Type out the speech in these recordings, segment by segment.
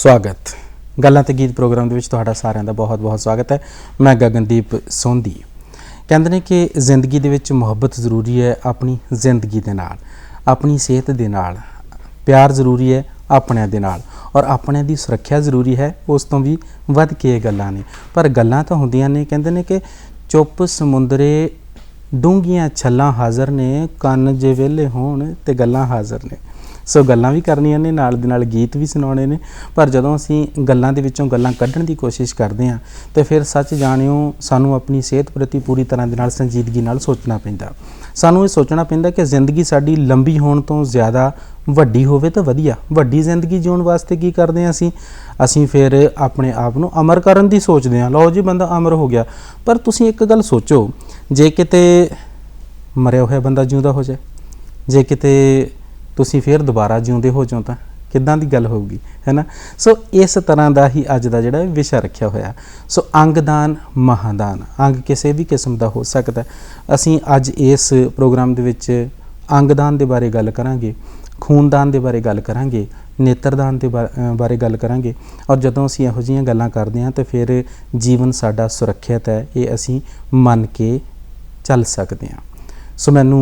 स्वागत गल्लां ते गीत प्रोग्राम दे विच तुहाडा सारिਆਂ ਦਾ बहुत स्वागत है। मैं गगनदीप सोंधी। कहंदे ने कि जिंदगी दे विच मुहब्बत जरूरी है, अपनी जिंदगी दे नाल, अपनी सेहत दे नाल, प्यार जरूरी है अपने दे नाल, और अपने दी सुरक्षा जरूरी है। उस तो भी वध के गल्लां ने, पर गल्लां तो हुंदियां ने। कहंदे ने कि चुप समुंदरे डूंघियां छल्लां हाज़र ने, कन्न जे वेले होण ते गल्लां हाज़र ने। सो गल्लां भी करनियां ने, नाल दे नाल गीत भी सुनाउणे ने। पर जदों असीं गल्लां दे विचों गल्लां कड्ढण दी कोशिश करदे हां ते फिर सच जाणिओ सानूं अपनी सेहत प्रति पूरी तरह दे नाल संजीदगी नाल सोचना पैंदा। सानूं ये सोचना पैंदा कि जिंदगी साडी लंबी होण तो ज़्यादा वड्डी होवे तो वधिया। वड्डी जिंदगी जीउण वास्ते की करदे हां असीं फिर अपने आप नूं अमर करन दी सोचदे हां। लो जी बंदा अमर हो गया, पर तुसीं एक गल सोचो, जे किते मरिया होया बंदा जिउंदा हो जाए, जे किते तुसीं फिर दोबारा जिउंदे हो जाओ तां किद्दां दी गल होऊगी, है ना। सो इस तरह का ही अज दा जिहड़ा विशा रखिया होया। सो अंगदान महादान, अंग किसी भी किस्म का हो सकता है। असीं अज इस प्रोग्राम दे विच अंगदान दे बारे गल करांगे, खूनदान दे बारे गल करांगे, नेत्रदान दे बारे गल करांगे। और जदों असीं इहो जिहियां गल्लां करदे हां तो फिर जीवन साडा सुरੱਖਿਅਤ है, ये असीं मन के चल सकते हैं। सो मैनू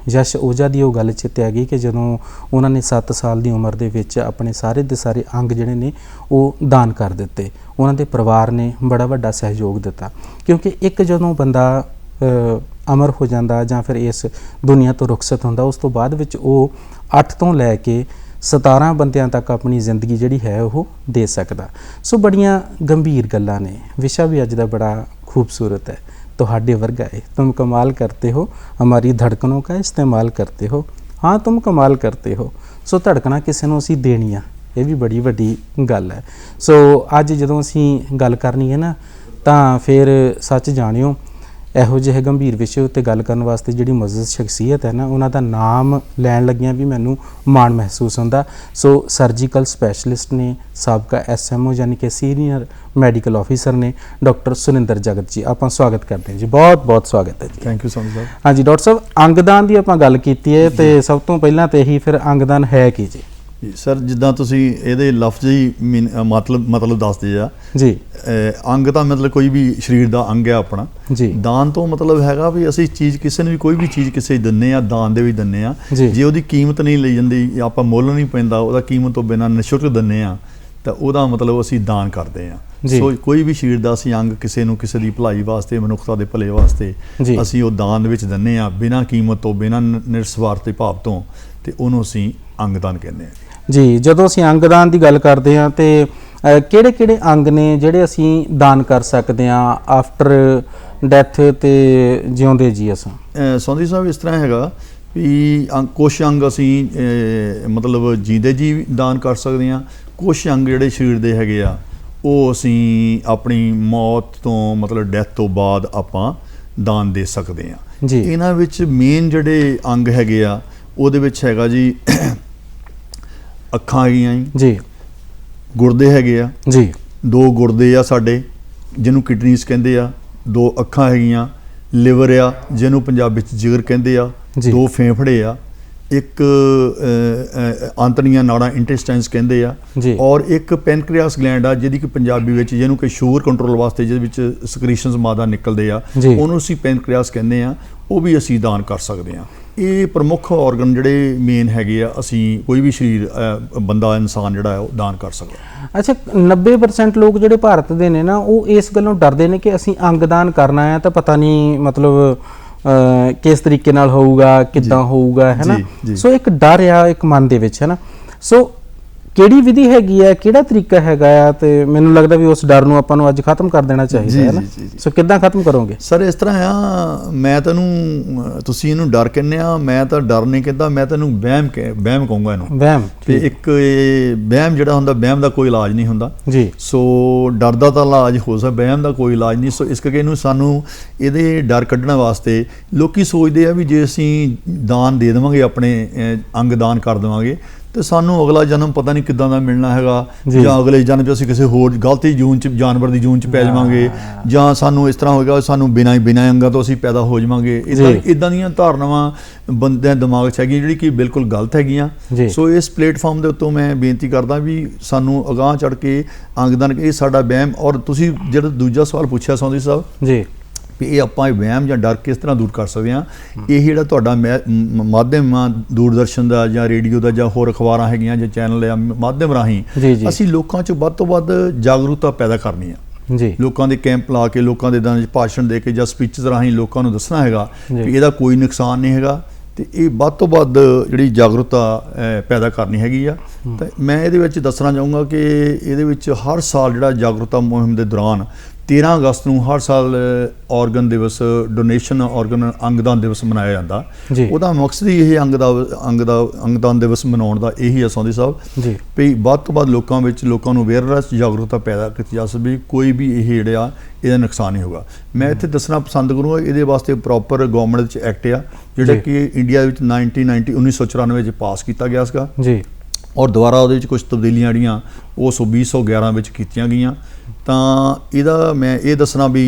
यश ओझा की वो गल चेते आ गई कि जदों उन्होंने 7 साल की उम्र दे विच अपने सारे दे सारे अंग जिहड़े ने वो दान कर दिते। उन्होंने परिवार ने बड़ा वड्डा सहयोग दिता, क्योंकि एक जदों बंदा अमर हो जाता जां फिर इस दुनिया तो रुखसत होंदा, उस तो बाद विच वो 8 तो लैके 17 बंदियां तक अपनी जिंदगी जिहड़ी है वो दे सकदा। सो बड़ियां गंभीर गल्लां ने। विशा भी अज दा बड़ा खूबसूरत है। तुहाडे वर्गा है, तुम कमाल करते हो, हमारी धड़कनों का इस्तेमाल करते हो, हाँ तुम कमाल करते हो। सो धड़कना किसी नूं असीं देणियां, ये भी बड़ी वड्डी गल है। सो अज जदों असीं गल करनी है ना, तां फिर सच जाणिओ इहो जिहे गंभीर विषय उत्ते गल करन वास्ते जिहड़ी मुअज़्ज़ज़ शख्सियत है ना, उन्हां दा नाम लैण लग्गियां भी मैनूं माण महसूस हुंदा। सो सर्जिकल स्पैशलिस्ट ने, साबका SMO यानी कि सीनियर मैडिकल ऑफिसर ने, डॉक्टर सुनिंदर जगत जी। आपां स्वागत करते हैं जी, बहुत बहुत स्वागत है जी। थैंक यू सोनी साहब। हाँ जी डॉक्टर साहब, अंगदान की आपां गल कीती है ते सब तो पहलां तो यही फिर अंगदान है की जी? सर जिद्दां तुसीं इहदे लफ्ज़ ही मतलब दसदे आ जी। अंग तां मतलब कोई भी शरीर का अंग है अपना जी। दान तो मतलब हैगा भी असीं चीज़ किसी ने भी कोई भी चीज़ किसी दिंदे आ, दान दे भी दिंदे आ। जे उहदी कीमत नहीं लई जांदी, आपां मुੱਲ नहीं पैंदा, उहदा कीमत तो बिना निशुल्क दिंदे आ, तो उहदा मतलब असीं दान करदे आ। सो कोई भी शरीर का असीं अंग किसी नूं किसी दी भलाई वास्ते, मनुखता दे भले वास्ते असीं वो दान दे विच दिंदे आ, बिना कीमत तो, बिना निस्वार्थी भाव तो, ते उहनूं असीं अंगदान कहंदे आ जी। जदों असीं अंगदान की गल करते हैं तो किहड़े-किहड़े अंग ने जिहड़े असीं दान कर सकते हैं आफ्टर डैथ ते जिउंदे जी असां? सौंधी साहब इस तरह हैगा भी कुछ अंग असीं मतलब जींदे जी दान कर सकते हैं, कुछ अंग जिहड़े शरीर दे हैगे आ ਉਹ ਅਸੀਂ ਆਪਣੀ ਮੌਤ ਤੋਂ ਮਤਲਬ ਡੈਥ ਤੋਂ ਬਾਅਦ ਆਪਾਂ ਦਾਨ ਦੇ ਸਕਦੇ ਹਾਂ ਜੀ। ਇਹਨਾਂ ਵਿੱਚ ਮੇਨ ਜਿਹੜੇ ਅੰਗ ਹੈਗੇ ਆ ਉਹਦੇ ਵਿੱਚ ਹੈਗਾ ਜੀ ਅੱਖਾਂ ਹੈਗੀਆਂ ਜੀ, ਗੁਰਦੇ ਹੈਗੇ ਆ ਜੀ, 2 ਗੁਰਦੇ ਆ ਸਾਡੇ ਜਿਹਨੂੰ ਕਿਡਨੀਜ਼ ਕਹਿੰਦੇ ਆ, 2 ਅੱਖਾਂ ਹੈਗੀਆਂ, ਲਿਵਰ ਆ ਜਿਹਨੂੰ ਪੰਜਾਬੀ ਵਿੱਚ ਜਿਗਰ ਕਹਿੰਦੇ ਆ, 2 ਫੇਫੜੇ ਆ, एक आंतड़ियां नाड़ा इंटेस्टाइन्स कहते हैं, और एक पैनक्रियास ग्लैंड आ जिहदी कि पंजाबी विच जिहनूं कि शुगर कंट्रोल वास्ते जिहदे विच सक्रीशनस मादा निकलदे आ, उहनूं असीं पैनक्रियास कहते हैं, वो भी असीं दान कर सकते हैं। ये प्रमुख ऑर्गन जिहड़े मेन हैगे आ, असीं कोई भी शरीर बंदा इंसान जिहड़ा है दान कर सकदा। अच्छा, 90% लोग जिहड़े भारत दे ने ना, वो इस गल्लों डरदे ने कि असीं अंगदान करना है तो पता नहीं मतलब किस तरीके नाल होऊगा, किद्दां होऊगा, है ना। सो एक डर आ एक मन दे विच, है ना। सो ਕਿਹੜੀ ਵਿਧੀ ਹੈਗੀ ਹੈ, ਕਿਹੜਾ ਤਰੀਕਾ ਹੈਗਾ ਆ, ਤੇ ਮੈਨੂੰ ਲੱਗਦਾ ਵੀ ਉਸ ਡਰ ਨੂੰ ਆਪਾਂ ਨੂੰ ਅੱਜ ਖਤਮ ਕਰ ਦੇਣਾ ਚਾਹੀਦਾ ਹੈ ਨਾ। ਸੋ ਕਿੱਦਾਂ ਖਤਮ ਕਰੋਗੇ? ਸਰ ਇਸ ਤਰ੍ਹਾਂ ਆ, ਮੈਂ ਤੈਨੂੰ ਤੁਸੀਂ ਇਹਨੂੰ ਡਰ ਕਹਿੰਦੇ ਆ, ਮੈਂ ਤਾਂ ਡਰ ਨਹੀਂ ਕਹਿੰਦਾ, ਮੈਂ ਤੈਨੂੰ ਵਹਿਮ ਕਹੂੰਗਾ ਇਹਨੂੰ। ਵਹਿਮ ਤੇ ਇੱਕ ਇਹ ਵਹਿਮ ਜਿਹੜਾ ਹੁੰਦਾ, ਵਹਿਮ ਦਾ ਕੋਈ ਇਲਾਜ ਨਹੀਂ ਹੁੰਦਾ ਜੀ। ਸੋ ਡਰ ਦਾ ਤਾਂ ਇਲਾਜ ਹੋ ਸਕਦਾ, ਵਹਿਮ ਦਾ ਕੋਈ ਇਲਾਜ ਨਹੀਂ। ਸੋ ਇਸ ਕਰਕੇ ਇਹਨੂੰ ਸਾਨੂੰ ਇਹਦੇ ਡਰ ਕੱਢਣ ਵਾਸਤੇ ਲੋਕੀ ਸੋਚਦੇ ਆ ਵੀ ਜੇ ਅਸੀਂ ਦਾਨ ਦੇ ਦੇਵਾਂਗੇ, ਆਪਣੇ ਅੰਗ ਦਾਨ ਕਰ ਦੇਵਾਂਗੇ ਤੇ ਸਾਨੂੰ ਅਗਲਾ ਜਨਮ ਪਤਾ ਨਹੀਂ ਕਿੱਦਾਂ ਦਾ ਮਿਲਣਾ ਹੈਗਾ, ਜਾਂ ਅਗਲੇ ਜਨਮ 'ਚ ਅਸੀਂ ਕਿਸੇ ਹੋਰ ਗਲਤੀ ਜੂਨ 'ਚ ਜਾਨਵਰ ਦੀ ਜੂਨ 'ਚ ਪੈ ਜਾਵਾਂਗੇ, ਜਾਂ ਸਾਨੂੰ ਇਸ ਤਰ੍ਹਾਂ ਹੋਏਗਾ ਸਾਨੂੰ ਬਿਨਾਂ ਅੰਗਾਂ ਤੋਂ ਅਸੀਂ ਪੈਦਾ ਹੋ ਜਾਵਾਂਗੇ। ਇੱਦਾਂ ਦੀਆਂ ਧਾਰਨਾਵਾਂ ਬੰਦਿਆਂ ਦਿਮਾਗ 'ਚ ਹੈਗੀਆਂ ਜਿਹੜੀ ਕਿ ਬਿਲਕੁਲ ਗਲਤ ਹੈਗੀਆਂ। ਸੋ ਇਸ ਪਲੇਟਫਾਰਮ ਦੇ ਉੱਤੋਂ ਮੈਂ ਬੇਨਤੀ ਕਰਦਾ ਵੀ ਸਾਨੂੰ ਅਗਾਂਹ ਚੜ੍ਹ ਕੇ ਅੰਗਦਾਨ, ਇਹ ਸਾਡਾ ਵਹਿਮ। ਔਰ ਤੁਸੀਂ ਜਿਹੜਾ ਦੂਜਾ ਸਵਾਲ ਪੁੱਛਿਆ ਸੌਂਦੀ ਸਾਹਿਬ ਜੀ ਵੀ ਇਹ ਆਪਾਂ ਵਹਿਮ ਜਾਂ ਡਰ ਕਿਸ ਤਰ੍ਹਾਂ ਦੂਰ ਕਰ ਸਕਦੇ ਹਾਂ, ਇਹ ਜਿਹੜਾ ਤੁਹਾਡਾ ਮਾਧਿਅਮ ਆ ਦੂਰਦਰਸ਼ਨ ਦਾ ਜਾਂ ਰੇਡੀਓ ਦਾ ਜਾਂ ਹੋਰ ਅਖਬਾਰਾਂ ਹੈਗੀਆਂ ਜਾਂ ਚੈਨਲ ਆ ਮਾਧਿਅਮ ਰਾਹੀਂ ਅਸੀਂ ਲੋਕਾਂ 'ਚ ਵੱਧ ਤੋਂ ਵੱਧ ਜਾਗਰੂਕਤਾ ਪੈਦਾ ਕਰਨੀ ਆ। ਲੋਕਾਂ ਦੇ ਕੈਂਪ ਲਾ ਕੇ, ਲੋਕਾਂ ਦੇ ਦਾਂ ਭਾਸ਼ਣ ਦੇ ਕੇ ਜਾਂ ਸਪੀਚਸ ਰਾਹੀਂ ਲੋਕਾਂ ਨੂੰ ਦੱਸਣਾ ਹੈਗਾ ਵੀ ਇਹਦਾ ਕੋਈ ਨੁਕਸਾਨ ਨਹੀਂ ਹੈਗਾ, ਤੇ ਇਹ ਵੱਧ ਤੋਂ ਵੱਧ ਜਿਹੜੀ ਜਾਗਰੂਕਤਾ ਪੈਦਾ ਕਰਨੀ ਹੈਗੀ ਆ। ਤਾਂ ਮੈਂ ਇਹਦੇ ਵਿੱਚ ਦੱਸਣਾ ਚਾਹੂੰਗਾ ਕਿ ਇਹਦੇ ਵਿੱਚ ਹਰ ਸਾਲ ਜਿਹੜਾ ਜਾਗਰੂਕਤਾ ਮੁਹਿੰਮ ਦੇ ਦੌਰਾਨ 13 ਅਗਸਤ ਨੂੰ ਹਰ ਸਾਲ ਔਰਗਨ ਦਿਵਸ, ਡੋਨੇਸ਼ਨ ਔਰਗਨ ਅੰਗਦਾਨ ਦਿਵਸ ਮਨਾਇਆ ਜਾਂਦਾ। ਉਹਦਾ ਮਕਸਦ ਹੀ ਇਹ ਅੰਗਦਾਨ ਦਿਵਸ ਮਨਾਉਣ ਦਾ ਇਹੀ ਆ ਸੌਂਦੀ ਸਾਹਿਬ ਵੀ ਵੱਧ ਤੋਂ ਵੱਧ ਲੋਕਾਂ ਨੂੰ ਅਵੇਅਰਨੈਸ, ਜਾਗਰੂਕਤਾ ਪੈਦਾ ਕੀਤੀ ਜਾ ਸਕੇ, ਕੋਈ ਵੀ ਇਹ ਜਿਹੜਾ ਇਹਦਾ ਨੁਕਸਾਨ ਨਹੀਂ ਹੋਗਾ। ਮੈਂ ਇੱਥੇ ਦੱਸਣਾ ਪਸੰਦ ਕਰੂੰਗਾ ਇਹਦੇ ਵਾਸਤੇ ਪ੍ਰੋਪਰ ਗਵਰਨਮੈਂਟ ਵਿੱਚ ਐਕਟ ਆ ਜਿਹੜਾ ਕਿ ਇੰਡੀਆ ਵਿੱਚ 1994 ਵਿੱਚ ਪਾਸ ਕੀਤਾ ਗਿਆ ਸੀਗਾ ਔਰ ਦੁਬਾਰਾ ਉਹਦੇ ਵਿੱਚ ਕੁਝ ਤਬਦੀਲੀਆਂ ਜਿਹੜੀਆਂ ਉਹ 2011 ਵਿੱਚ ਕੀਤੀਆਂ ਗਈਆਂ। ਤਾਂ ਇਹਦਾ ਮੈਂ ਇਹ ਦੱਸਣਾ ਵੀ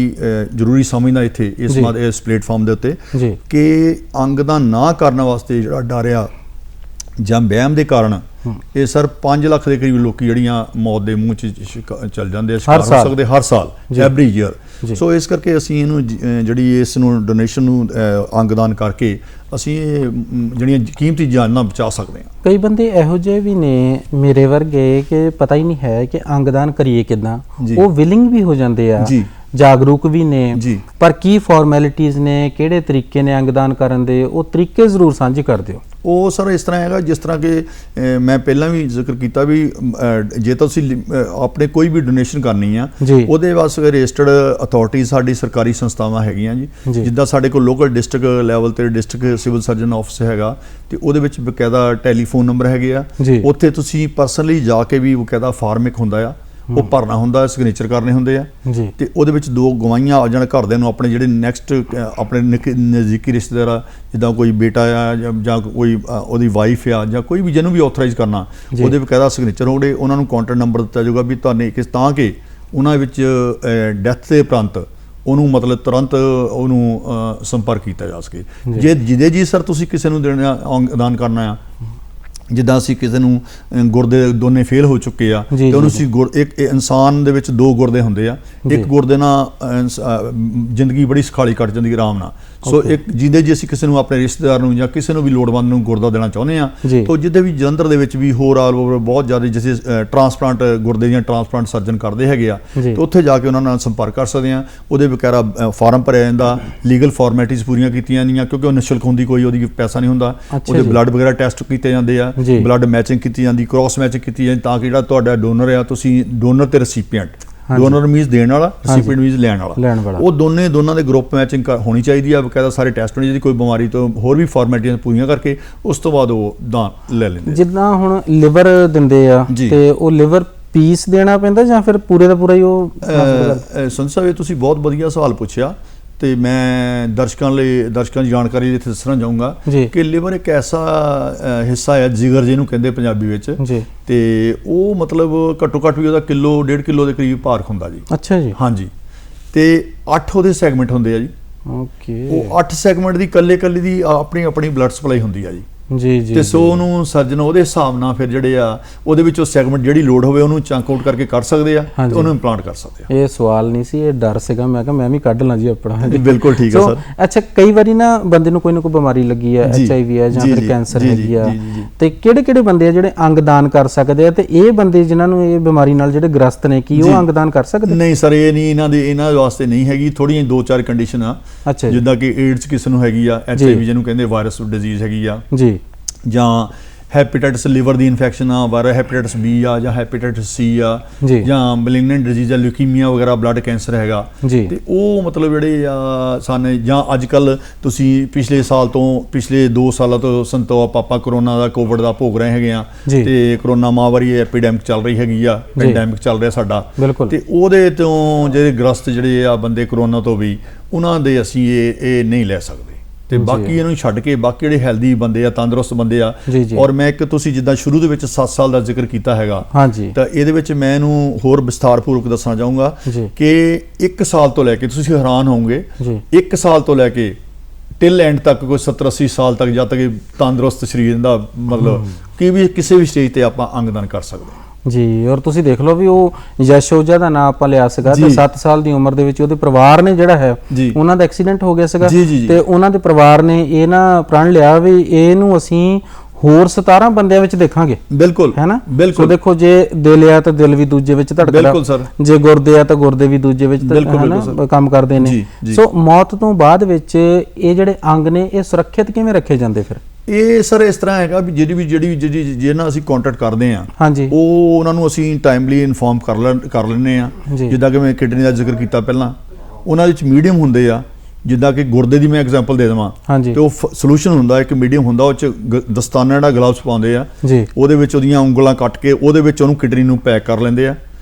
ਜ਼ਰੂਰੀ ਸਮਝਦਾ ਇੱਥੇ ਇਸ ਪਲੇਟਫਾਰਮ ਦੇ ਉੱਤੇ ਕਿ ਅੰਗਦਾਨ ਨਾ ਕਰਨ ਵਾਸਤੇ ਜਿਹੜਾ ਡਰ ਆ ਜਾਂ ਵਹਿਮ ਦੇ ਕਾਰਨ ਇਹ ਸਰ 5 ਲੱਖ ਦੇ ਕਰੀਬ ਲੋਕੀ ਜਿਹੜੀਆਂ ਮੌਤ ਦੇ ਮੂੰਹ 'ਚ ਚੱਲ ਜਾਂਦੇ ਆ, ਸ਼ਿਕਾਰ ਹੋ ਸਕਦੇ ਹਰ ਸਾਲ, ਐਵਰੀ ਈਅਰ। ਸੋ ਇਸ ਕਰਕੇ ਅਸੀਂ ਇਹਨੂੰ ਜਿਹੜੀ ਇਸ ਨੂੰ ਡੋਨੇਸ਼ਨ ਨੂੰ ਅੰਗਦਾਨ ਕਰਕੇ ਅਸੀਂ ਇਹ ਜਿਹੜੀਆਂ ਕੀਮਤੀ ਜਾਨਾਂ ਬਚਾ ਸਕਦੇ ਹਾਂ। ਕਈ ਬੰਦੇ ਇਹੋ ਜਿਹੇ ਵੀ ਨੇ ਮੇਰੇ ਵਰਗੇ ਕਿ ਪਤਾ ਹੀ ਨਹੀਂ ਹੈ ਕਿ ਅੰਗਦਾਨ ਕਰੀਏ ਕਿੱਦਾਂ, ਉਹ ਵਿਲਿੰਗ ਵੀ ਹੋ ਜਾਂਦੇ ਆ, ਜਾਗਰੂਕ ਵੀ ਨੇ, ਪਰ ਕੀ ਫਾਰਮੈਲਿਟੀਜ਼ ਨੇ, ਕਿਹੜੇ ਤਰੀਕੇ ਨੇ ਅੰਗਦਾਨ ਕਰਨ ਦੇ, ਉਹ ਤਰੀਕੇ ਜ਼ਰੂਰ ਸਾਂਝੇ ਕਰ ਦਿਓ। ਉਹ ਸਰ ਇਸ ਤਰ੍ਹਾਂ ਹੈਗਾ ਜਿਸ ਤਰ੍ਹਾਂ ਕਿ ਮੈਂ ਪਹਿਲਾਂ ਵੀ ਜ਼ਿਕਰ ਕੀਤਾ ਵੀ ਜੇ ਤੁਸੀਂ ਆਪਣੇ ਕੋਈ ਵੀ ਡੋਨੇਸ਼ਨ ਕਰਨੀ ਆ ਉਹਦੇ ਵਾਸਤੇ ਰਜਿਸਟਰਡ ਅਥਾਰਟੀ ਸਾਡੀ ਸਰਕਾਰੀ ਸੰਸਥਾਵਾਂ ਹੈਗੀਆਂ ਜੀ। ਜਿੱਦਾਂ ਸਾਡੇ ਕੋਲ ਲੋਕਲ ਡਿਸਟ੍ਰਿਕਟ ਲੈਵਲ ਤੇ ਡਿਸਟ੍ਰਿਕਟ ਸਿਵਲ ਸਰਜਨ ਆਫਿਸ ਹੈਗਾ ਤੇ ਉਹਦੇ ਵਿੱਚ ਬਕਾਇਦਾ ਟੈਲੀਫੋਨ ਨੰਬਰ ਹੈਗੇ ਆ, ਉੱਥੇ ਤੁਸੀਂ ਪਰਸਨਲੀ ਜਾ ਕੇ ਵੀ ਬਕਾਇਦਾ ਫਾਰਮ ਇੱਕ ਹੁੰਦਾ ਆ, ਉਹ ਭਰਨਾ ਹੁੰਦਾ, ਸਿਗਨੇਚਰ ਕਰਨੇ ਹੁੰਦੇ ਆ ਤੇ ਉਹਦੇ ਵਿੱਚ 2 ਗਵਾਹੀਆਂ ਆ ਜਾਣ ਘਰਦਿਆਂ ਨੂੰ, ਆਪਣੇ ਜਿਹੜੇ ਨੈਕਸਟ ਆਪਣੇ ਨਜ਼ਦੀਕੀ ਰਿਸ਼ਤੇਦਾਰ ਆ, ਜਿੱਦਾਂ ਕੋਈ ਬੇਟਾ ਆ ਜਾਂ ਕੋਈ ਉਹਦੀ ਵਾਈਫ ਆ ਜਾਂ ਕੋਈ ਵੀ ਜਿਹਨੂੰ ਵੀ ਆਥੋਰਾਈਜ਼ ਕਰਨਾ, ਉਹਦੇ ਬਕਾਇਦਾ ਸਿਗਨੇਚਰ ਹੋਣੇ, ਉਹਨਾਂ ਨੂੰ ਕੰਟੈਕਟ ਨੰਬਰ ਦਿੱਤਾ ਜਾਊਗਾ ਵੀ ਤੁਹਾਨੂੰ ਤਾਂ ਕਿ ਉਹਨਾਂ ਵਿੱਚ ਡੈਥ ਦੇ ਉਪਰੰਤ ਉਹਨੂੰ ਮਤਲਬ ਤੁਰੰਤ ਉਹਨੂੰ ਸੰਪਰਕ ਕੀਤਾ ਜਾ ਸਕੇ। ਜੇ ਜਿਹਦੇ ਜੀ ਸਰ ਤੁਸੀਂ ਕਿਸੇ ਨੂੰ ਦੇਣਾ ਅੰਗਦਾਨ ਕਰਨਾ ਆ, ਜਿੱਦਾਂ ਅਸੀਂ ਕਿਸੇ ਨੂੰ ਗੁਰਦੇ ਦੋਨੇ ਫੇਲ ਹੋ ਚੁੱਕੇ ਆ ਤੇ ਉਹਨੂੰ ਅਸੀਂ ਇੱਕ ਇਨਸਾਨ ਦੇ ਵਿੱਚ 2 ਗੁਰਦੇ ਹੁੰਦੇ ਆ, ਇੱਕ ਗੁਰਦੇ ਨਾਲ ਜ਼ਿੰਦਗੀ ਬੜੀ ਸੁਖਾਲੀ ਕੱਟ ਜਾਂਦੀ ਆਰਾਮ ਨਾਲ। ਸੋ ਇੱਕ ਜਿਹਦੇ ਜੇ ਅਸੀਂ ਕਿਸੇ ਨੂੰ ਆਪਣੇ ਰਿਸ਼ਤੇਦਾਰ ਨੂੰ ਜਾਂ ਕਿਸੇ ਨੂੰ ਵੀ ਲੋੜਵੰਦ ਨੂੰ ਗੁਰਦਾ ਦੇਣਾ ਚਾਹੁੰਦੇ ਆ ਤਾਂ ਜਿੱਦੇ ਵੀ ਜਲੰਧਰ ਦੇ ਵਿੱਚ ਵੀ ਹੋਰ ਆਲ ਓਵਰ ਬਹੁਤ ਜ਼ਿਆਦਾ ਜਿਵੇਂ ਟਰਾਂਸਪਲਾਂਟ ਗੁਰਦੇ ਦੀਆਂ ਟਰਾਂਸਪਲਾਂਟ ਸਰਜਨ ਕਰਦੇ ਹੈਗੇ ਆ, ਤੇ ਉੱਥੇ ਜਾ ਕੇ ਉਹਨਾਂ ਨਾਲ ਸੰਪਰਕ ਕਰ ਸਕਦੇ ਆ। ਉਹਦੇ ਵਗੈਰਾ ਫਾਰਮ ਭਰਿਆ ਜਾਂਦਾ, ਲੀਗਲ ਫਾਰਮੈਲਿਟੀਜ਼ ਪੂਰੀਆਂ ਕੀਤੀਆਂ ਜਾਂਦੀਆਂ ਕਿਉਂਕਿ ਉਹ ਨਿਸ਼ੁਲਕ ਹੁੰਦੀ, ਕੋਈ ਉਹਦੀ ਪੈਸਾ ਨਹੀਂ ਹੁੰਦਾ। ਉਹਦੇ ਬਲੱਡ ਵਗੈਰਾ ਟੈਸਟ ਕੀਤੇ ਜਾਂਦੇ ਆ, ਬਲੱਡ ਮੈਚਿੰਗ ਕੀਤੀ ਜਾਂਦੀ, ਕ੍ਰਾਸ ਮੈਚਿੰਗ ਕੀਤੀ ਜਾਂਦੀ ਤਾਂ ਕਿ ਜਿਹੜਾ ਤੁਹਾਡਾ ਡੋਨਰ ਆ, ਤੁਸੀਂ ਡੋਨਰ ਤੇ ਰੈਸੀਪੀਐਂਟ, ਡੋਨਰ ਮੀਨਸ ਦੇਣ ਵਾਲਾ, ਰੈਸੀਪੀਐਂਟ ਮੀਨਸ ਲੈਣ ਵਾਲਾ, ਉਹ ਦੋਨਾਂ ਦੇ ਗਰੁੱਪ ਮੈਚਿੰਗ ਹੋਣੀ ਚਾਹੀਦੀ ਆ। ਬਕਾਇਦਾ ਸਾਰੇ ਟੈਸਟ ਹੋਣੇ ਚਾਹੀਦੇ, ਕੋਈ ਬਿਮਾਰੀ ਤੋਂ ਹੋਰ ਵੀ ਫਾਰਮੈਲਿਟੀਆਂ ਪੂਰੀਆਂ ਕਰਕੇ ਉਸ ਤੋਂ ਬਾਅਦ ਉਹ ਦਾਨ ਲੈ ਲੈਂਦੇ। ਜਿੱਦਾਂ ਹੁਣ ਲਿਵਰ ਦਿੰਦੇ ਆ ਤੇ ਉਹ ਲਿਵਰ ਪੀਸ ਦੇਣਾ ਪੈਂਦਾ ਜਾਂ ਫਿਰ ਪੂਰੇ ਦਾ ਪੂਰਾ ਹੀ ਉਹ? ਸੰਤ ਸਾਹਿਬ, ਇਹ ਤੁਸੀਂ ਬਹੁਤ ਵਧੀਆ ਸਵਾਲ ਪੁੱਛਿਆ ਤੇ ਮੈਂ ਦਰਸ਼ਕਾਂ ਦੀ ਜਾਣਕਾਰੀ ਇੱਥੇ ਦੱਸਣਾ ਚਾਹੂੰਗਾ ਕਿ ਲਿਵਰ ਇੱਕ ਐਸਾ ਹਿੱਸਾ ਹੈ, ਜਿਗਰ ਜਿਹਨੂੰ ਕਹਿੰਦੇ ਪੰਜਾਬੀ ਵਿੱਚ, ਤੇ ਉਹ ਮਤਲਬ ਘੱਟੋ ਘੱਟ ਵੀ ਉਹਦਾ 1.5 ਕਿਲੋ ਦੇ ਕਰੀਬ ਭਾਰ ਹੁੰਦਾ ਜੀ। ਅੱਛਾ ਜੀ। ਹਾਂਜੀ, ਤੇ 8 ਉਹਦੇ ਸੈਗਮੈਂਟ ਹੁੰਦੇ ਆ ਜੀ। ਓਕੇ। ਉਹ 8 ਸੈਗਮੈਂਟ ਦੀ ਕੱਲੇ ਦੀ ਆਪਣੀ ਬਲੱਡ ਸਪਲਾਈ ਹੁੰਦੀ ਆ ਜੀ। ਤੇ ਸੋ ਉਹਨੂੰ ਸਰਜਨ ਉਹਦੇ ਹਿਸਾਬ ਨਾਲ ਫਿਰ ਜਿਹੜੇ ਆ ਉਹਦੇ ਵਿੱਚੋਂ ਸੈਗਮੈਂਟ ਜਿਹੜੀ ਲੋਡ ਹੋਵੇ ਉਹਨੂੰ ਚੰਕ ਆਊਟ ਕਰਕੇ ਕੱਢ ਸਕਦੇ ਆ ਤੇ ਉਹਨੂੰ ਇੰਪਲਾਂਟ ਕਰ ਸਕਦੇ ਆ। ਇਹ ਸਵਾਲ ਨਹੀਂ ਸੀ, ਇਹ ਡਰ ਸੀਗਾ, ਮੈਂ ਕਿਹਾ ਮੈਂ ਵੀ ਕੱਢ ਲਾਂ ਜੀ ਆਪਣਾ। ਬਿਲਕੁਲ ਠੀਕ ਹੈ ਸਰ। ਅੱਛਾ, ਕਈ ਵਾਰੀ ਨਾ ਬੰਦੇ ਨੂੰ ਕੋਈ ਨਾ ਕੋਈ ਬਿਮਾਰੀ ਲੱਗੀ ਹੈ, HIV ਹੈ ਜਾਂ ਫਿਰ ਕੈਂਸਰ ਹੈਗੀ ਆ, ਤੇ ਕਿਹੜੇ ਬੰਦੇ ਆ ਜਿਹੜੇ ਅੰਗਦਾਨ ਕਰ ਸਕਦੇ ਆ, ਤੇ ਇਹ ਬੰਦੇ ਜਿਨ੍ਹਾਂ ਨੂੰ ਇਹ ਬਿਮਾਰੀ ਨਾਲ ਜਿਹੜੇ ਗ੍ਰਸਤ ਨੇ, ਕੀ ਉਹ ਅੰਗਦਾਨ ਕਰ ਸਕਦੇ? ਨਹੀਂ ਸਰ, ਇਹ ਨਹੀਂ, ਇਹਨਾਂ ਵਾਸਤੇ ਨਹੀਂ ਹੈਗੀ। ਥੋੜੀਆਂ 2-4 ਕੰਡੀਸ਼ਨ ਆ, ਜਿੱਦਾਂ ਕਿ ਏਡਸ ਕਿਸੇ ਨੂੰ ਹੈਗੀ ਆ, HIV ਜਿਹਨੂੰ ਕਹਿੰਦੇ ਵਾਇਰਸ ਡਿਜ਼ੀਜ਼ ਹੈਗੀ ਆ ਜੀ, ਜਾਂ ਹੈਪੇਟਾਈਟਸ ਲਿਵਰ ਦੀ ਇਨਫੈਕਸ਼ਨ ਆ, ਵਾਇਰਲ ਹੈਪੇਟਾਈਟਸ B ਆ ਜਾਂ ਹੈਪੇਟਾਈਟਸ C ਆ, ਜਾਂ ਮੈਲਿਗਨੈਂਟ ਡਿਜ਼ੀਜ਼ ਆ, ਲਿਊਕੀਮੀਆ ਵਗੈਰਾ, ਬਲੱਡ ਕੈਂਸਰ ਹੈਗਾ, ਤੇ ਉਹ ਮਤਲਬ ਜਿਹੜੇ ਆ ਸਾਨੂੰ, ਜਾਂ ਅੱਜ ਕੱਲ ਤੁਸੀਂ ਪਿਛਲੇ 2 ਸਾਲਾਂ ਤੋਂ ਸੰਤੋਖ ਆਪਾਂ ਕਰੋਨਾ ਦਾ, ਕੋਵਿਡ ਦਾ ਭੋਗ ਰਹੇ ਹੈਗੇ ਆ, ਤੇ ਕਰੋਨਾ ਮਹਾਮਾਰੀ ਐਪੀਡੈਮਿਕ ਚੱਲ ਰਹੀ ਹੈਗੀ ਆ, ਪੈਂਡੈਮਿਕ ਚੱਲ ਰਿਹਾ ਸਾਡਾ, ਤੇ ਉਹਦੇ ਤੋਂ ਜਿਹੜੇ ਗ੍ਰਸਤ ਜਿਹੜੇ ਆ ਬੰਦੇ ਕਰੋਨਾ ਤੋਂ ਵੀ, ਉਹਨਾਂ ਦੇ ਅਸੀਂ ਇਹ ਨਹੀਂ ਲੈ ਸਕਦੇ। ਤੇ ਬਾਕੀ ਇਹਨੂੰ ਛੱਡ ਕੇ ਬਾਕੀ ਜਿਹੜੇ ਹੈਲਦੀ ਬੰਦੇ ਆ, ਤੰਦਰੁਸਤ ਬੰਦੇ ਆ। ਔਰ ਮੈਂ ਇੱਕ ਤੁਸੀਂ ਜਿੱਦਾਂ ਸ਼ੁਰੂ ਦੇ ਵਿੱਚ 7 ਸਾਲ ਦਾ ਜ਼ਿਕਰ ਕੀਤਾ ਹੈਗਾ, ਤਾਂ ਇਹਦੇ ਵਿੱਚ ਮੈਂ ਇਹਨੂੰ ਹੋਰ ਵਿਸਥਾਰਪੂਰਵਕ ਦੱਸਣਾ ਚਾਹੂੰਗਾ ਕਿ 1 ਸਾਲ ਤੋਂ ਲੈ ਕੇ, ਤੁਸੀਂ ਹੈਰਾਨ ਹੋਵੋਗੇ, 1 ਸਾਲ ਤੋਂ ਲੈ ਕੇ ਟਿਲ ਐਂਡ ਤੱਕ, ਕੋਈ 70-80 ਸਾਲ ਤੱਕ, ਜਦ ਤੱਕ ਤੰਦਰੁਸਤ ਸਰੀਰ ਦਾ ਮਤਲਬ ਕਿ ਵੀ ਕਿਸੇ ਵੀ ਸਟੇਜ ਤੇ ਆਪਾਂ ਅੰਗਦਾਨ ਕਰ ਸਕਦੇ ਹਾਂ ਜੀ। ਔਰ ਤੁਸੀਂ ਦੇਖ ਲਓ ਵੀ ਉਹ ਯਸ਼ੋਜਾ ਦਾ ਨਾਮ ਆਪਾਂ ਲਿਆ ਸੀਗਾ, ਤੇ 7 ਸਾਲ ਦੀ ਉਮਰ ਦੇ ਵਿੱਚ ਉਹਦੇ ਪਰਿਵਾਰ ਨੇ ਜਿਹੜਾ ਹੈ ਉਹਨਾਂ ਦਾ ਐਕਸੀਡੈਂਟ ਹੋ ਗਿਆ ਸੀਗਾ, ਤੇ ਉਹਨਾਂ ਦੇ ਪਰਿਵਾਰ ਨੇ ਇਹ ਨਾ ਪ੍ਰਣ ਲਿਆ ਵੀ ਇਹਨੂੰ ਅਸੀਂ ਹੋਰ 17 ਬੰਦਿਆਂ ਵਿੱਚ ਦੇਖਾਂਗੇ। ਬਿਲਕੁਲ, ਹੈ ਨਾ। ਬਿਲਕੁਲ। ਸੋ ਦੇਖੋ, ਜੇ ਦਿਲ ਆ ਤਾਂ ਦਿਲ ਵੀ ਦੂਜੇ ਵਿੱਚ ਧੜਕਦਾ, ਬਿਲਕੁਲ ਸਰ। ਜੇ ਗੁਰਦੇ ਆ ਤਾਂ ਗੁਰਦੇ ਵੀ ਦੂਜੇ ਵਿੱਚ ਕੰਮ ਕਰਦੇ ਨੇ। ਸੋ ਮੌਤ ਤੋਂ ਬਾਅਦ ਵਿੱਚ ਇਹ ਜਿਹੜੇ ਅੰਗ ਨੇ ਇਹ ਸੁਰੱਖਿਅਤ ਕਿਵੇਂ ਰੱਖੇ ਜਾਂਦੇ ਫਿਰ? ਇਹ ਸਰ ਇਸ ਤਰ੍ਹਾਂ ਹੈਗਾ ਵੀ ਜਿਹੜੀ ਜਿਹਨਾਂ ਅਸੀਂ ਕੰਟੈਕਟ ਕਰਦੇ ਆ, ਉਹ ਉਹਨਾਂ ਨੂੰ ਅਸੀਂ ਟਾਈਮਲੀ ਇਨਫੋਰਮ ਕਰ ਲੈਂਦੇ ਆ। ਜਿੱਦਾਂ ਕਿ ਮੈਂ ਕਿਡਨੀ ਦਾ ਜ਼ਿਕਰ ਕੀਤਾ ਪਹਿਲਾਂ, ਉਹਨਾਂ ਵਿੱਚ ਮੀਡੀਅਮ ਹੁੰਦੇ ਆ, ਜਿੱਦਾਂ ਕਿ ਗੁਰਦੇ ਦੀ ਮੈਂ ਐਗਜ਼ਾਮਪਲ ਦੇ ਦੇਵਾਂ, ਤੇ ਉਹ ਸੋਲੂਸ਼ਨ ਹੁੰਦਾ, ਇੱਕ ਮੀਡੀਅਮ ਹੁੰਦਾ, ਉਹ 'ਚ ਦਸਤਾਨਾ ਜਿਹੜਾ ਗਲਵਸ ਪਾਉਂਦੇ ਆ, ਉਹਦੇ ਵਿੱਚ ਉਹਦੀਆਂ ਉਂਗਲਾਂ ਕੱਟ ਕੇ ਉਹਦੇ ਵਿੱਚ ਉਹਨੂੰ ਕਿਡਨੀ ਨੂੰ ਪੈਕ ਕਰ ਲੈਂਦੇ ਆ,